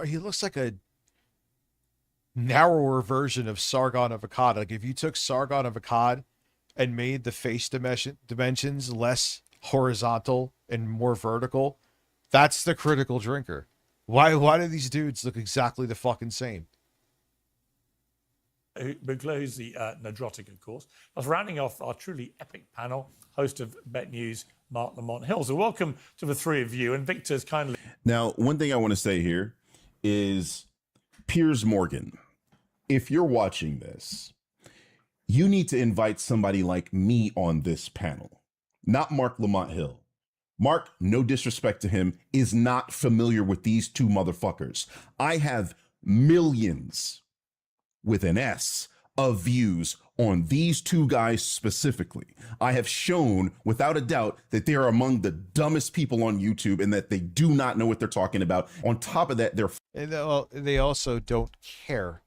he looks like a narrower version of Sargon of Akkad. Like if you took Sargon of Akkad and made the face dimensions less horizontal and more vertical, that's the Critical Drinker. Why do these dudes look exactly the fucking same? Bigler, who's the Nerdrotic, of course. I was rounding off our truly epic panel, host of Bet News, Mark Lamont Hill. So welcome to the three of you, and Victor's kindly. Now, one thing I want to say here is Piers Morgan, if you're watching this, you need to invite somebody like me on this panel, not Mark Lamont Hill. Mark, no disrespect to him, is not familiar with these two motherfuckers. I have millions, with an S, of views on these two guys specifically. I have shown without a doubt that they are among the dumbest people on YouTube and that they do not know what they're talking about. On top of that, they also don't care.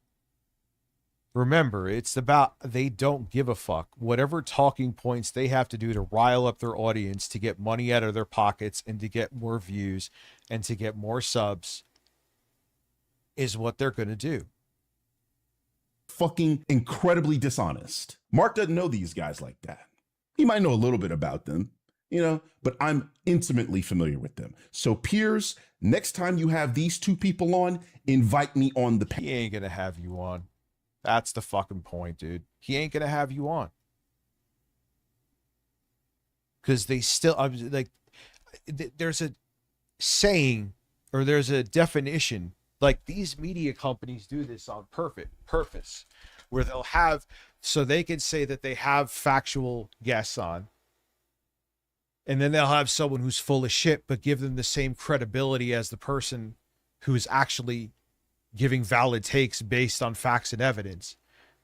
Remember, it's about they don't give a fuck. Whatever talking points they have to do to rile up their audience, to get money out of their pockets and to get more views and to get more subs is what they're going to do. Fucking incredibly dishonest. Mark doesn't know these guys like that. He might know a little bit about them, but I'm intimately familiar with them. So Piers, next time you have these two people on, invite me on the panel. He ain't going to have you on. That's the fucking point, dude. He ain't going to have you on. Because they still, like, there's a saying, or there's a definition, like these media companies do this on purpose, where they'll have, so they can say that they have factual guests on, and then they'll have someone who's full of shit, but give them the same credibility as the person who's actually giving valid takes based on facts and evidence.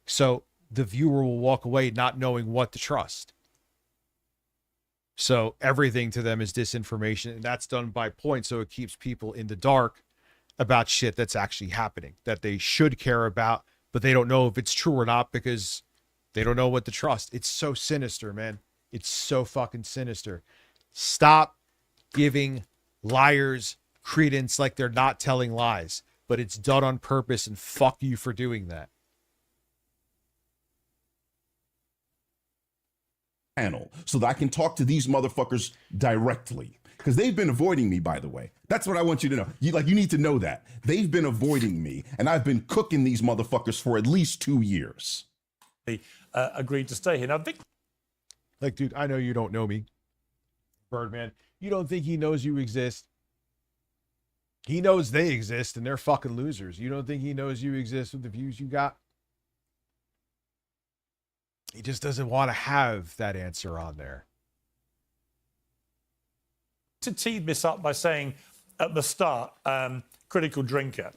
So the viewer will walk away not knowing what to trust. So everything to them is disinformation, and that's done by point. So it keeps people in the dark about shit that's actually happening that they should care about, but they don't know if it's true or not because they don't know what to trust. It's so sinister, man. It's so fucking sinister. Stop giving liars credence like they're not telling lies, but it's done on purpose, and fuck you for doing that. Panel so that I can talk to these motherfuckers directly, because they've been avoiding me, by the way. That's what I want you to know. You need to know that they've been avoiding me, and I've been cooking these motherfuckers for at least 2 years. Agreed to stay here. Now, Vic, like, dude, I know you don't know me, Birdman. You don't think he knows you exist. He knows they exist, and they're fucking losers. You don't think he knows you exist with the views you got? He just doesn't want to have that answer on there. to tee this up by saying at the start, critical drinker.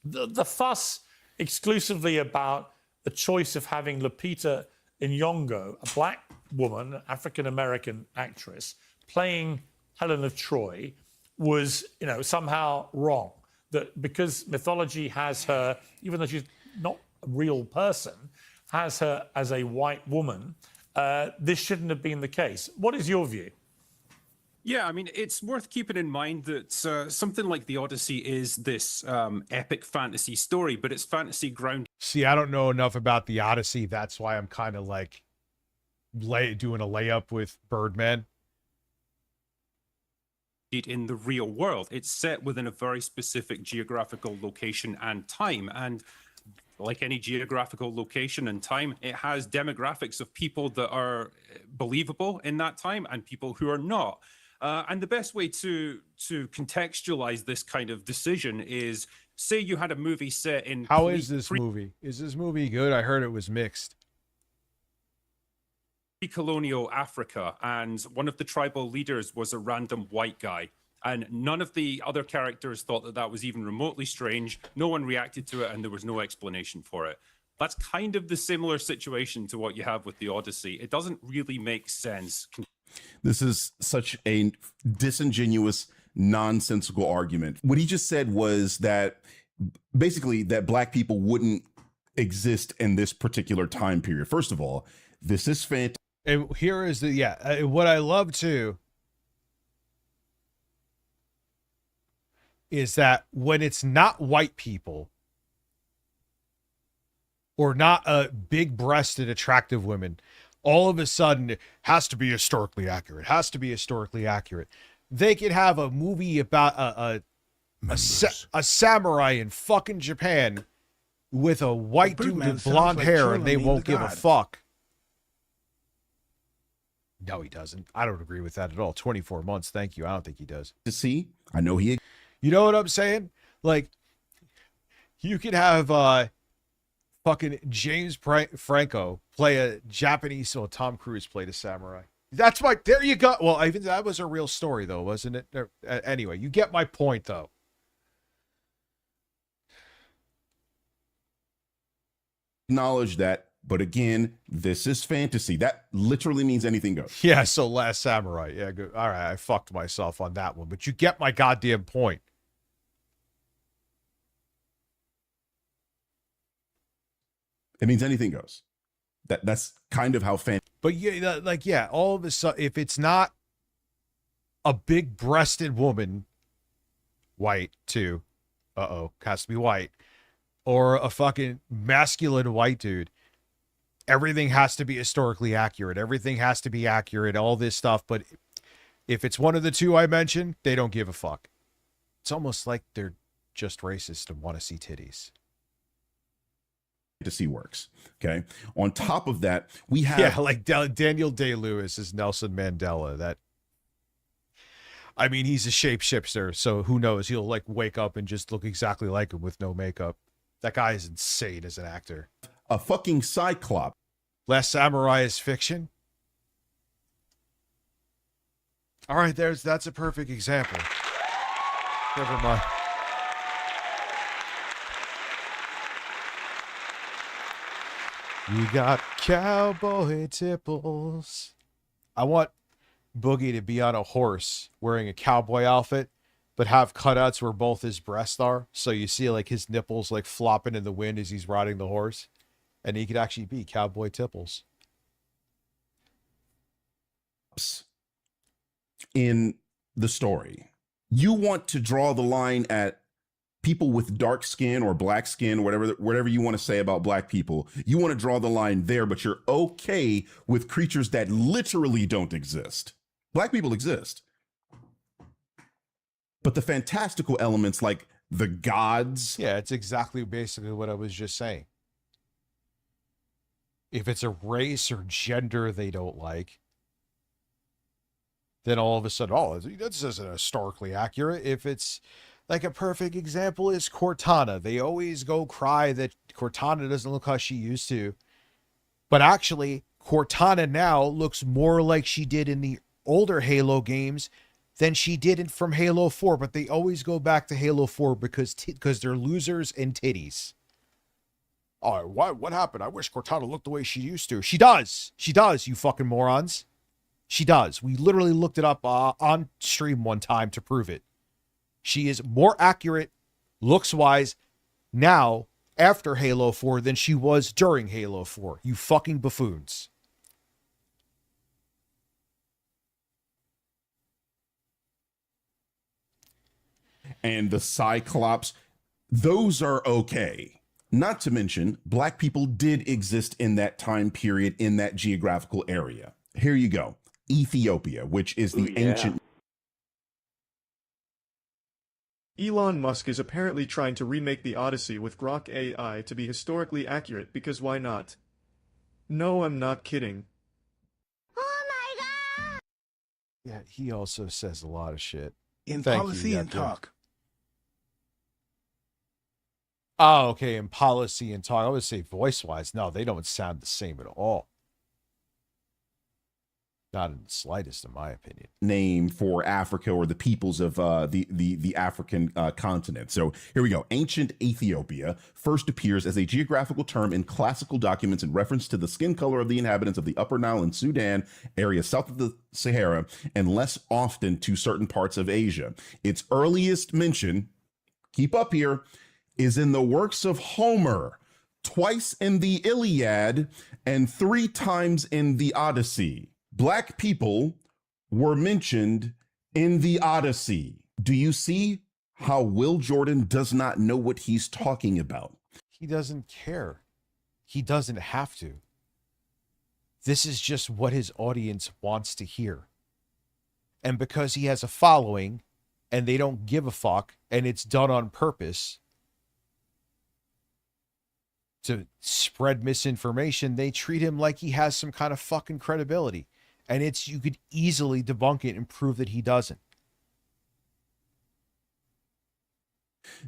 The fuss exclusively about the choice of having Lupita Nyong'o, a black woman, African-American actress, playing Helen of Troy was, somehow wrong. That because mythology has her, even though she's not a real person, has her as a white woman, this shouldn't have been the case. What is your view? Yeah, I mean, it's worth keeping in mind that something like The Odyssey is this epic fantasy story, but it's fantasy grounded. See, I don't know enough about The Odyssey. That's why I'm kind of like doing a layup with Birdman. In the real world. It's set within a very specific geographical location and time. And like any geographical location and time, it has demographics of people that are believable in that time and people who are not. And the best way to contextualize this kind of decision is, say you had a movie set in... How is this movie? Is this movie good? I heard it was mixed. Colonial Africa, and one of the tribal leaders was a random white guy. And none of the other characters thought that that was even remotely strange. No one reacted to it, and there was no explanation for it. That's kind of the similar situation to what you have with The Odyssey. It doesn't really make sense. This is such a disingenuous, nonsensical argument. What he just said was that basically that black people wouldn't exist in this particular time period. First of all, this is fantastic. And here is the, what I love too is that when it's not white people or not big-breasted, attractive women, all of a sudden it has to be historically accurate, They could have a movie about a samurai in fucking Japan with a white dude with blonde hair, and they won't give a fuck. No, he doesn't. I don't agree with that at all. 24 months, thank you. I don't think he does. To see, I know he... You know what I'm saying? Like, you could have fucking James Franco play a Japanese, or Tom Cruise played a samurai. That's my... There you go. Well, even that was a real story, though, wasn't it? Anyway, you get my point, though. Acknowledge that. But again, this is fantasy. That literally means anything goes. Yeah, so Last Samurai. Yeah, good. All right, I fucked myself on that one. But you get my goddamn point. It means anything goes. That's kind of how But yeah, all of a sudden, if it's not a big-breasted woman, white too, has to be white, or a fucking masculine white dude, everything has to be historically accurate. Everything has to be accurate, all this stuff. But if it's one of the two I mentioned, they don't give a fuck. It's almost like they're just racist and want to see titties. Fantasy works. Okay. On top of that, we have... like Daniel Day-Lewis is Nelson Mandela. I mean, he's a shapeshifter, so who knows? He'll like wake up and just look exactly like him with no makeup. That guy is insane as an actor. A fucking Cyclops. Last Samurai is fiction. All right, that's a perfect example. Never mind. You got cowboy tipples. I want Boogie to be on a horse wearing a cowboy outfit, but have cutouts where both his breasts are. So you see like his nipples like flopping in the wind as he's riding the horse. And he could actually be cowboy tipples. In the story, you want to draw the line at people with dark skin or black skin, whatever you want to say about black people. You want to draw the line there, but you're okay with creatures that literally don't exist. Black people exist. But the fantastical elements like the gods. Yeah, it's exactly basically what I was just saying. If it's a race or gender they don't like, then all of a sudden, oh, this isn't historically accurate. If it's like a perfect example is Cortana. They always go cry that Cortana doesn't look how she used to. But actually, Cortana now looks more like she did in the older Halo games than she did from Halo 4. But they always go back to Halo 4 because they're losers and titties. Oh, what happened? I wish Cortana looked the way she used to. She does. She does, you fucking morons. She does. We literally looked it up on stream one time to prove it. She is more accurate looks-wise now after Halo 4 than she was during Halo 4. You fucking buffoons. And the Cyclops, those are okay. Not to mention, black people did exist in that time period, in that geographical area. Here you go. Ethiopia, which is the ancient... Elon Musk is apparently trying to remake the Odyssey with Grok AI to be historically accurate because why not? No, I'm not kidding. Yeah, he also says a lot of shit. In Thank policy you, and talk. Oh, okay. In policy and talk. I would say voice-wise. No, they don't sound the same at all. Not in the slightest, in my opinion. Name for Africa or the peoples of the African continent. So here we go. Ancient Ethiopia first appears as a geographical term in classical documents in reference to the skin color of the inhabitants of the Upper Nile and Sudan area south of the Sahara, and less often to certain parts of Asia. Its earliest mention, keep up here, is in the works of Homer, twice in the Iliad and 3 times in the Odyssey. Black people were mentioned in the Odyssey. Do you see how Will Jordan does not know what he's talking about? He doesn't care. He doesn't have to. This is just what his audience wants to hear. And because he has a following and they don't give a fuck and it's done on purpose to spread misinformation, they treat him like he has some kind of fucking credibility. And you could easily debunk it and prove that he doesn't.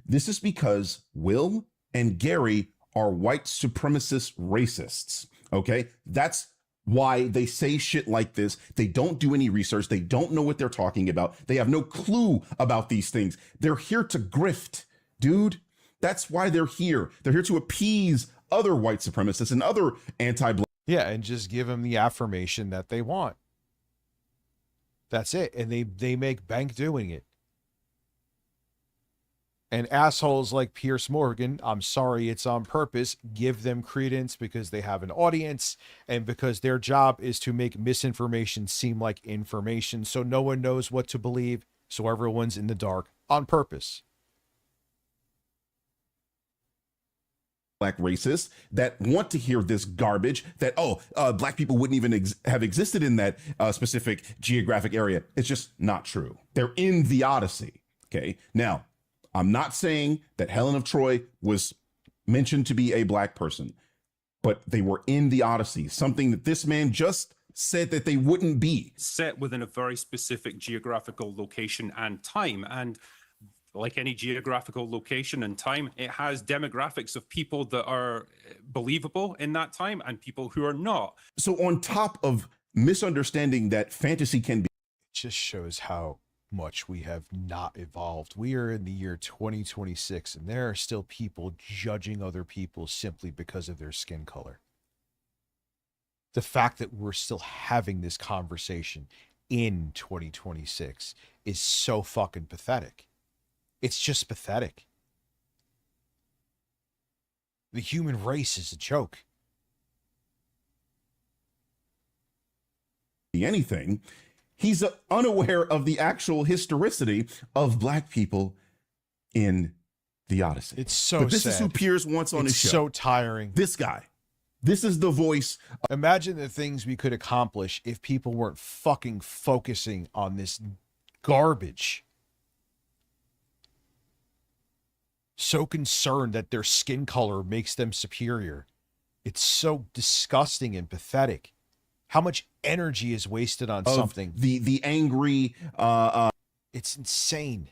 This is because Will and Gary are white supremacist racists. Okay? That's why they say shit like this. They don't do any research. They don't know what they're talking about. They have no clue about these things. They're here to grift, dude. That's why they're here. They're here to appease other white supremacists and other anti-black. Yeah, and just give them the affirmation that they want. That's it. And they make bank doing it. And assholes like Piers Morgan, I'm sorry it's on purpose, give them credence because they have an audience and because their job is to make misinformation seem like information so no one knows what to believe, so everyone's in the dark on purpose. Black racists that want to hear this garbage that, black people wouldn't even have existed in that specific geographic area. It's just not true. They're in the Odyssey. Okay. Now, I'm not saying that Helen of Troy was mentioned to be a black person, but they were in the Odyssey, something that this man just said that they wouldn't be. Set within a very specific geographical location and time. And like any geographical location and time, it has demographics of people that are believable in that time and people who are not. So on top of misunderstanding that fantasy can be... It just shows how much we have not evolved. We are in the year 2026 and there are still people judging other people simply because of their skin color. The fact that we're still having this conversation in 2026 is so fucking pathetic. It's just pathetic. The human race is a joke. Anything, he's unaware of the actual historicity of Black people in the Odyssey. It's so But this sad. is who Piers wants on his show. So tiring. This guy. This is the voice. Imagine the things we could accomplish if people weren't fucking focusing on this garbage. So concerned that their skin color makes them superior. It's so disgusting and pathetic. How much energy is wasted on something? The angry it's insane.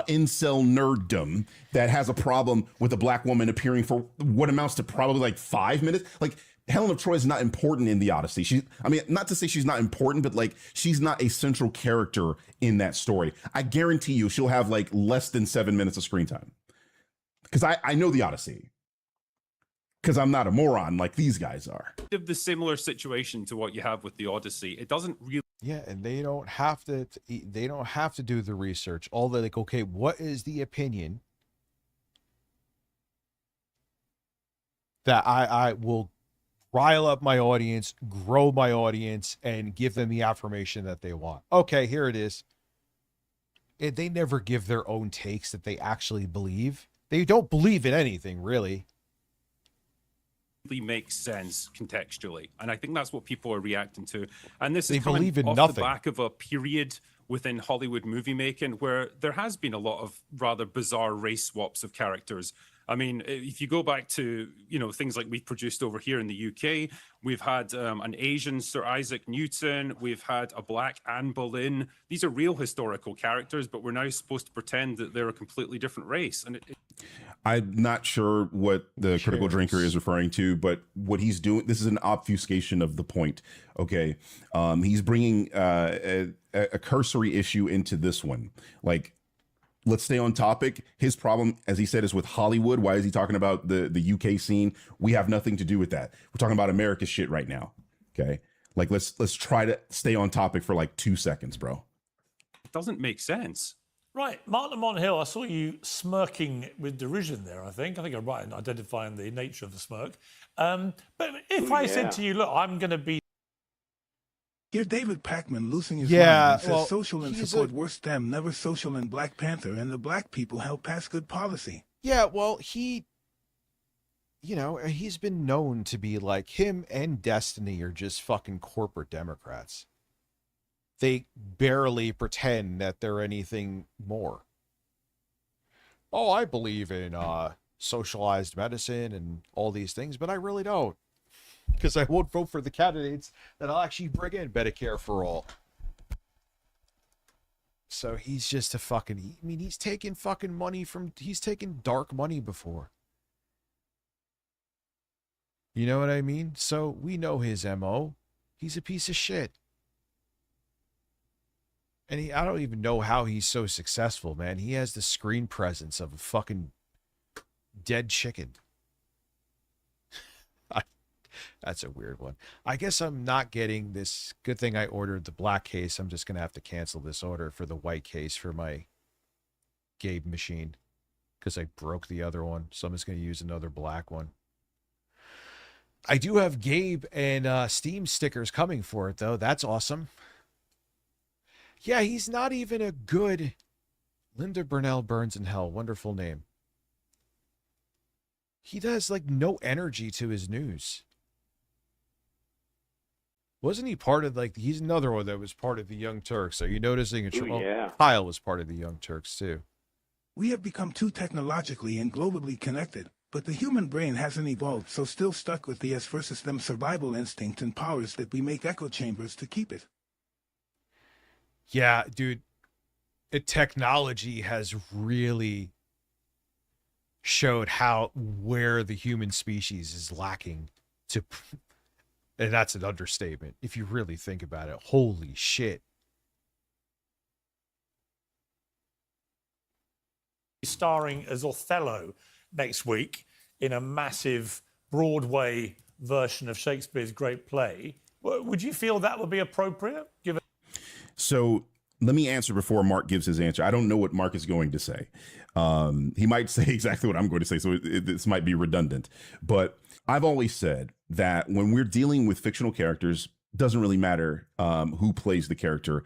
Incel nerddom that has a problem with a Black woman appearing for what amounts to probably like 5 minutes. Like, Helen of Troy is not important in the Odyssey. I mean, not to say she's not important, but like, she's not a central character in that story. I guarantee you she'll have like less than 7 minutes of screen time. Because I know the Odyssey. Because I'm not a moron like these guys are. Of the similar situation to what you have with the Odyssey, it doesn't really. Yeah, and they don't have to do the research. All they're like, okay, what is the opinion that I will rile up my audience, grow my audience, and give them the affirmation that they want? Okay, here it is. They never give their own takes that they actually believe. They don't believe in anything, really. Makes sense contextually, and I think that's what people are reacting to. And this They is coming believe in off nothing. the back of a period within Hollywood movie making where there has been a lot of rather bizarre race swaps of characters. I mean, if you go back to, you know, things like we've produced over here in the UK, we've had an Asian Sir Isaac Newton, we've had a Black Anne Boleyn. These are real historical characters, but we're now supposed to pretend that they're a completely different race. And I'm not sure what the critical drinker is referring to, but what he's doing, this is an obfuscation of the point. Okay. He's bringing a cursory issue into this one. Like, let's stay on topic. His problem, as he said, is with Hollywood. Why is he talking about the UK scene? We have nothing to do with that. We're talking about America's shit right now. Okay. Like, let's try to stay on topic for like 2 seconds, bro. it doesn't make sense. Right, Mark Lamont Hill, I saw you smirking with derision there, I think I'm right in identifying the nature of the smirk. But if I said to you, look, I'm going to be... Here's David Packman losing his Yeah, mind and says well, social and he's support worse them, never social in Black Panther, and the Black people help pass good policy. Yeah, well, he's been known to be like, him and Destiny are just fucking corporate Democrats. They barely pretend that they're anything more. Oh, I believe in socialized medicine and all these things, but I really don't. Because I won't vote for the candidates that I'll actually bring in Medicare for all. So he's just a fucking... I mean, he's taken fucking money from... He's taken dark money before. You know what I mean? So we know his MO. He's a piece of shit. And I don't even know how he's so successful, man. He has the screen presence of a fucking dead chicken. That's a weird one. I guess I'm not getting this. Good thing I ordered the black case. I'm just going to have to cancel this order for the white case for my Gabe machine because I broke the other one. So I'm just going to use another black one. I do have Gabe and Steam stickers coming for it, though. That's awesome. Yeah, he's not even a good... Linda Burnell Burns in Hell. Wonderful name. He does, like, no energy to his news. Wasn't he part of, like... He's another one that was part of the Young Turks. Are you noticing? Yeah. Kyle was part of the Young Turks, too. We have become too technologically and globally connected, but the human brain hasn't evolved, so still stuck with the us versus them survival instincts and powers that we make echo chambers to keep it. Yeah, dude, technology has really showed where the human species is lacking to, and that's an understatement if you really think about it. Holy shit. Starring as Othello next week in a massive Broadway version of Shakespeare's great play. Would you feel that would be appropriate? Given So let me answer before Mark gives his answer. I don't know what Mark is going to say. He might say exactly what I'm going to say, so this might be redundant. But I've always said that when we're dealing with fictional characters, doesn't really matter who plays the character,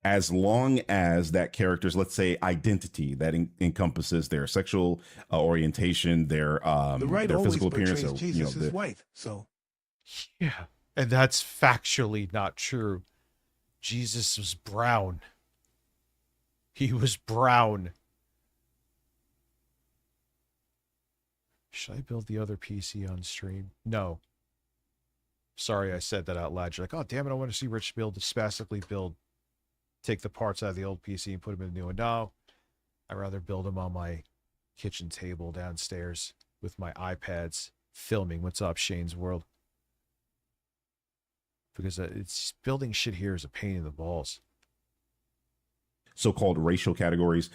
as long as that character's, let's say, identity that encompasses their sexual orientation, their the right their always physical appearance. portrays So, Jesus as white. So Yeah. And that's factually not true. Jesus was brown. He was brown. Should I build the other PC on stream? No. Sorry, I said that out loud. You're like, oh, damn it, I want to see Rich build, spastically build, take the parts out of the old PC and put them in the new one. No, I'd rather build them on my kitchen table downstairs with my iPads filming. What's up, Shane's World? Because it's building shit here is a pain in the balls. So-called racial categories.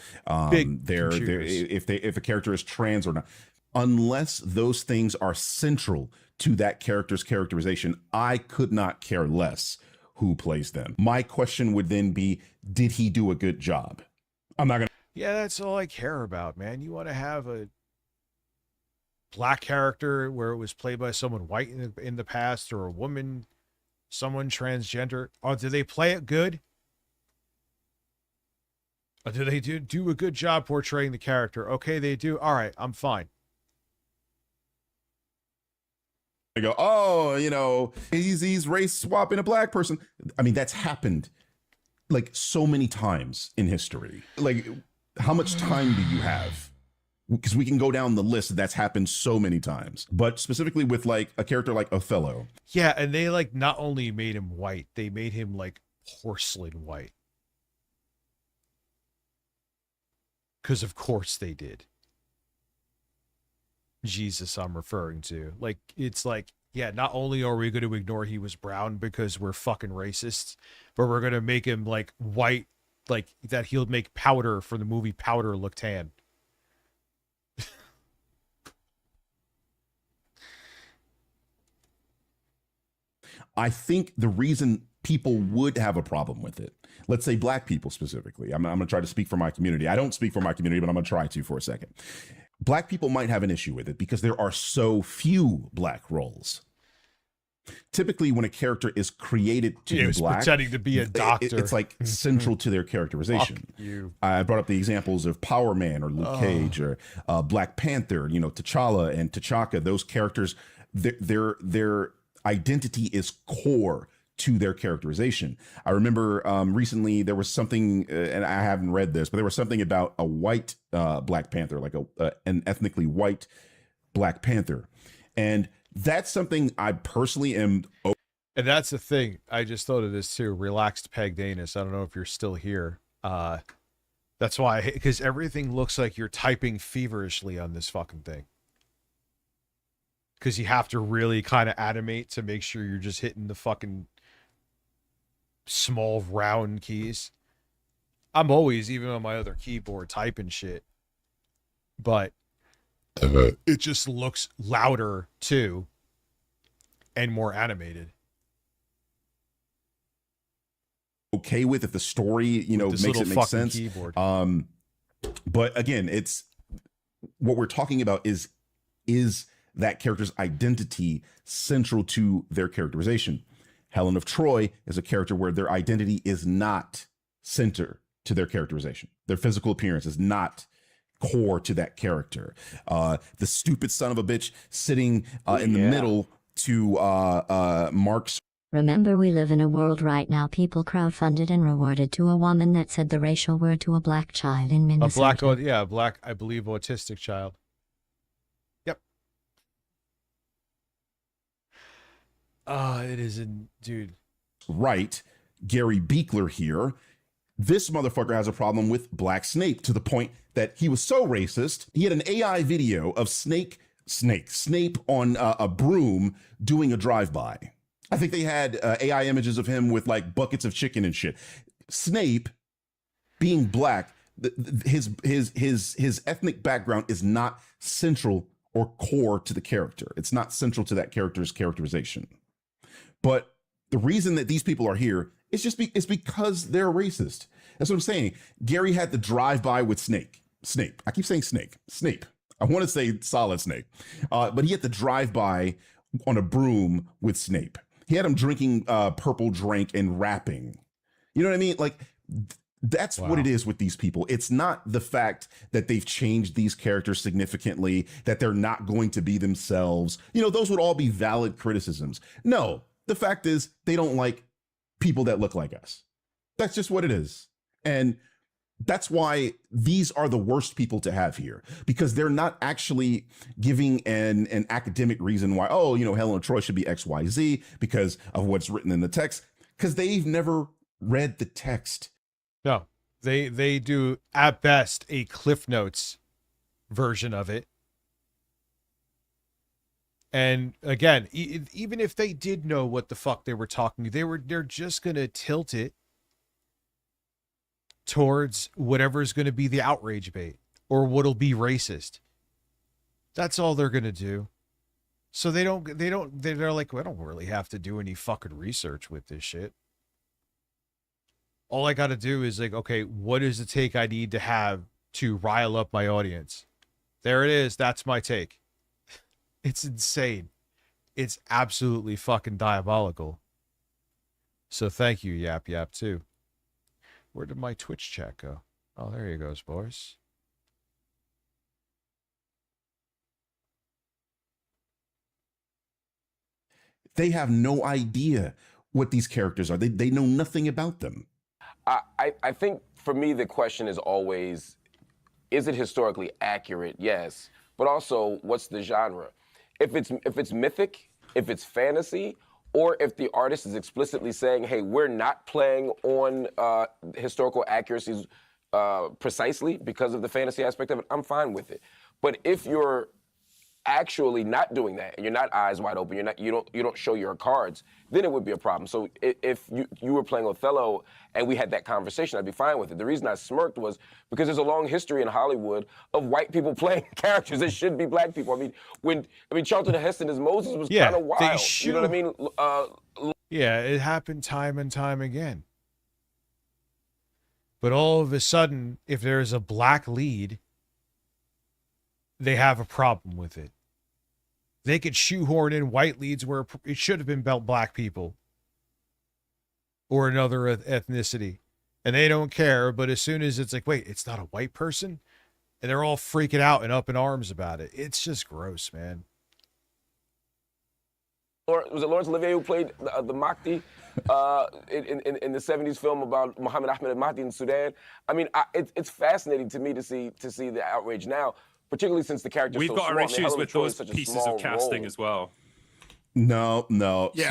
Big they're computers. if a character is trans or not, unless those things are central to that character's characterization, I could not care less who plays them. My question would then be, did he do a good job? I'm not gonna. Yeah, that's all I care about, man. You want to have a black character where it was played by someone white in the past, or a woman, someone transgender. Or do they play it good? Or do they do a good job portraying the character? Okay, they do. All right, I'm fine. I go, oh, you know, he's race swapping a black person. I mean, that's happened like so many times in history. Like, how much time do you have? Because we can go down the list. That's happened so many times. But specifically with like a character like Othello. Yeah, and they like not only made him white, they made him like porcelain white. Because of course they did. Jesus, I'm referring to. Like, it's like, yeah, not only are we going to ignore he was brown because we're fucking racists, but we're going to make him like white, like that he'll make Powder for the movie Powder look tan. I think the reason people would have a problem with it, let's say black people specifically, I'm going to try to speak for my community. I don't speak for my community, but I'm going to try to for a second. Black people might have an issue with it because there are so few black roles. Typically, when a character is created to be black, pretending to be a doctor, it's like central to their characterization. Fuck you. I brought up the examples of Power Man or Luke Cage or Black Panther. You know, T'Challa and T'Chaka. Those characters, their identity is core to their characterization. I remember recently there was something, and I haven't read this, but there was something about a white Black Panther, like an ethnically white Black Panther. And that's something I personally am. And that's the thing. I just thought of this too. Relaxed Pegdanus. I don't know if you're still here. That's why, because everything looks like you're typing feverishly on this fucking thing. Because you have to really kind of animate to make sure you're just hitting the fucking small round keys. I'm always, even on my other keyboard, typing shit. But it just looks louder too and more animated. Okay with if the story, you know, makes it make sense. Keyboard. But again, it's what we're talking about is that character's identity central to their characterization. Helen of Troy is a character where their identity is not center to their characterization. Their physical appearance is not core to that character. The stupid son of a bitch sitting in the middle to Mark's. Remember, we live in a world right now people crowdfunded and rewarded to a woman that said the racial word to a black child in Minnesota. A black, I believe, autistic child. Yep. It is, dude. Right. Gary Beekler here. This motherfucker has a problem with Black Snape to the point that he was so racist, he had an AI video of Snape on a broom doing a drive-by. I think they had AI images of him with like buckets of chicken and shit. Snape, being black, his ethnic background is not central or core to the character. It's not central to that character's characterization. But the reason that these people are here is it's because they're racist. That's what I'm saying. Gary had the drive-by with Snape. I keep saying Snape. I want to say Solid Snake. But he had the drive-by on a broom with Snape. He had him drinking purple drink and rapping. You know what I mean? Like, that's what it is with these people. It's not the fact that they've changed these characters significantly, that they're not going to be themselves. You know, those would all be valid criticisms. No, the fact is they don't like people that look like us. That's just what it is. And that's why these are the worst people to have here, because they're not actually giving an academic reason why, oh, you know, Helen of Troy should be XYZ because of what's written in the text, because they've never read the text. No, they do at best a Cliff Notes version of it. And again, even if they did know what the fuck they were talking, they're just gonna tilt it towards whatever's going to be the outrage bait or what'll be racist. That's all they're going to do. So they're like, well, I don't really have to do any fucking research with this shit. All I got to do is like, okay, what is the take I need to have to rile up my audience? There it is. That's my take. It's insane. It's absolutely fucking diabolical. So thank you, Yap Yap, too. Where did my Twitch chat go? Oh, there he goes, boys. They have no idea what these characters are. They know nothing about them. I think for me, the question is always, is it historically accurate? Yes. But also, what's the genre? If it's mythic, if it's fantasy, or if the artist is explicitly saying, hey, we're not playing on historical accuracies precisely because of the fantasy aspect of it, I'm fine with it. But if you're actually not doing that and you're not eyes wide open, you don't show your cards, then it would be a problem. So if you were playing Othello and we had that conversation, I'd be fine with it. The reason I smirked was because there's a long history in Hollywood of white people playing characters that should be black people. I mean Charlton Heston as Moses was kind of wild. You know what I mean? Yeah, it happened time and time again. But all of a sudden, if there's a black lead, they have a problem with it. They could shoehorn in white leads where it should have been black people or another ethnicity, and they don't care. But as soon as it's like, wait, it's not a white person, and they're all freaking out and up in arms about it. It's just gross, man. Was it Laurence Olivier who played the Mahdi in the 70s film about Muhammad Ahmed al-Mahdi in Sudan? I mean, it's fascinating to me to see the outrage now, particularly since the character's We've so got small. our issues with those pieces of casting role. as well. No,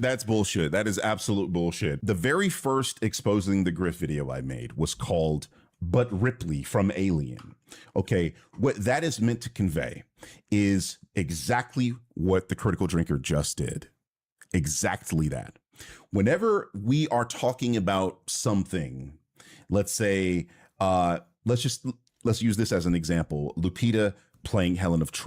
that's bullshit. That is absolute bullshit. The very first Exposing the Grift video I made was called But Ripley from Alien. Okay, what that is meant to convey is exactly what the Critical Drinker just did. Exactly that. Whenever we are talking about something, let's say, let's use this as an example, Lupita playing Helen of Troy.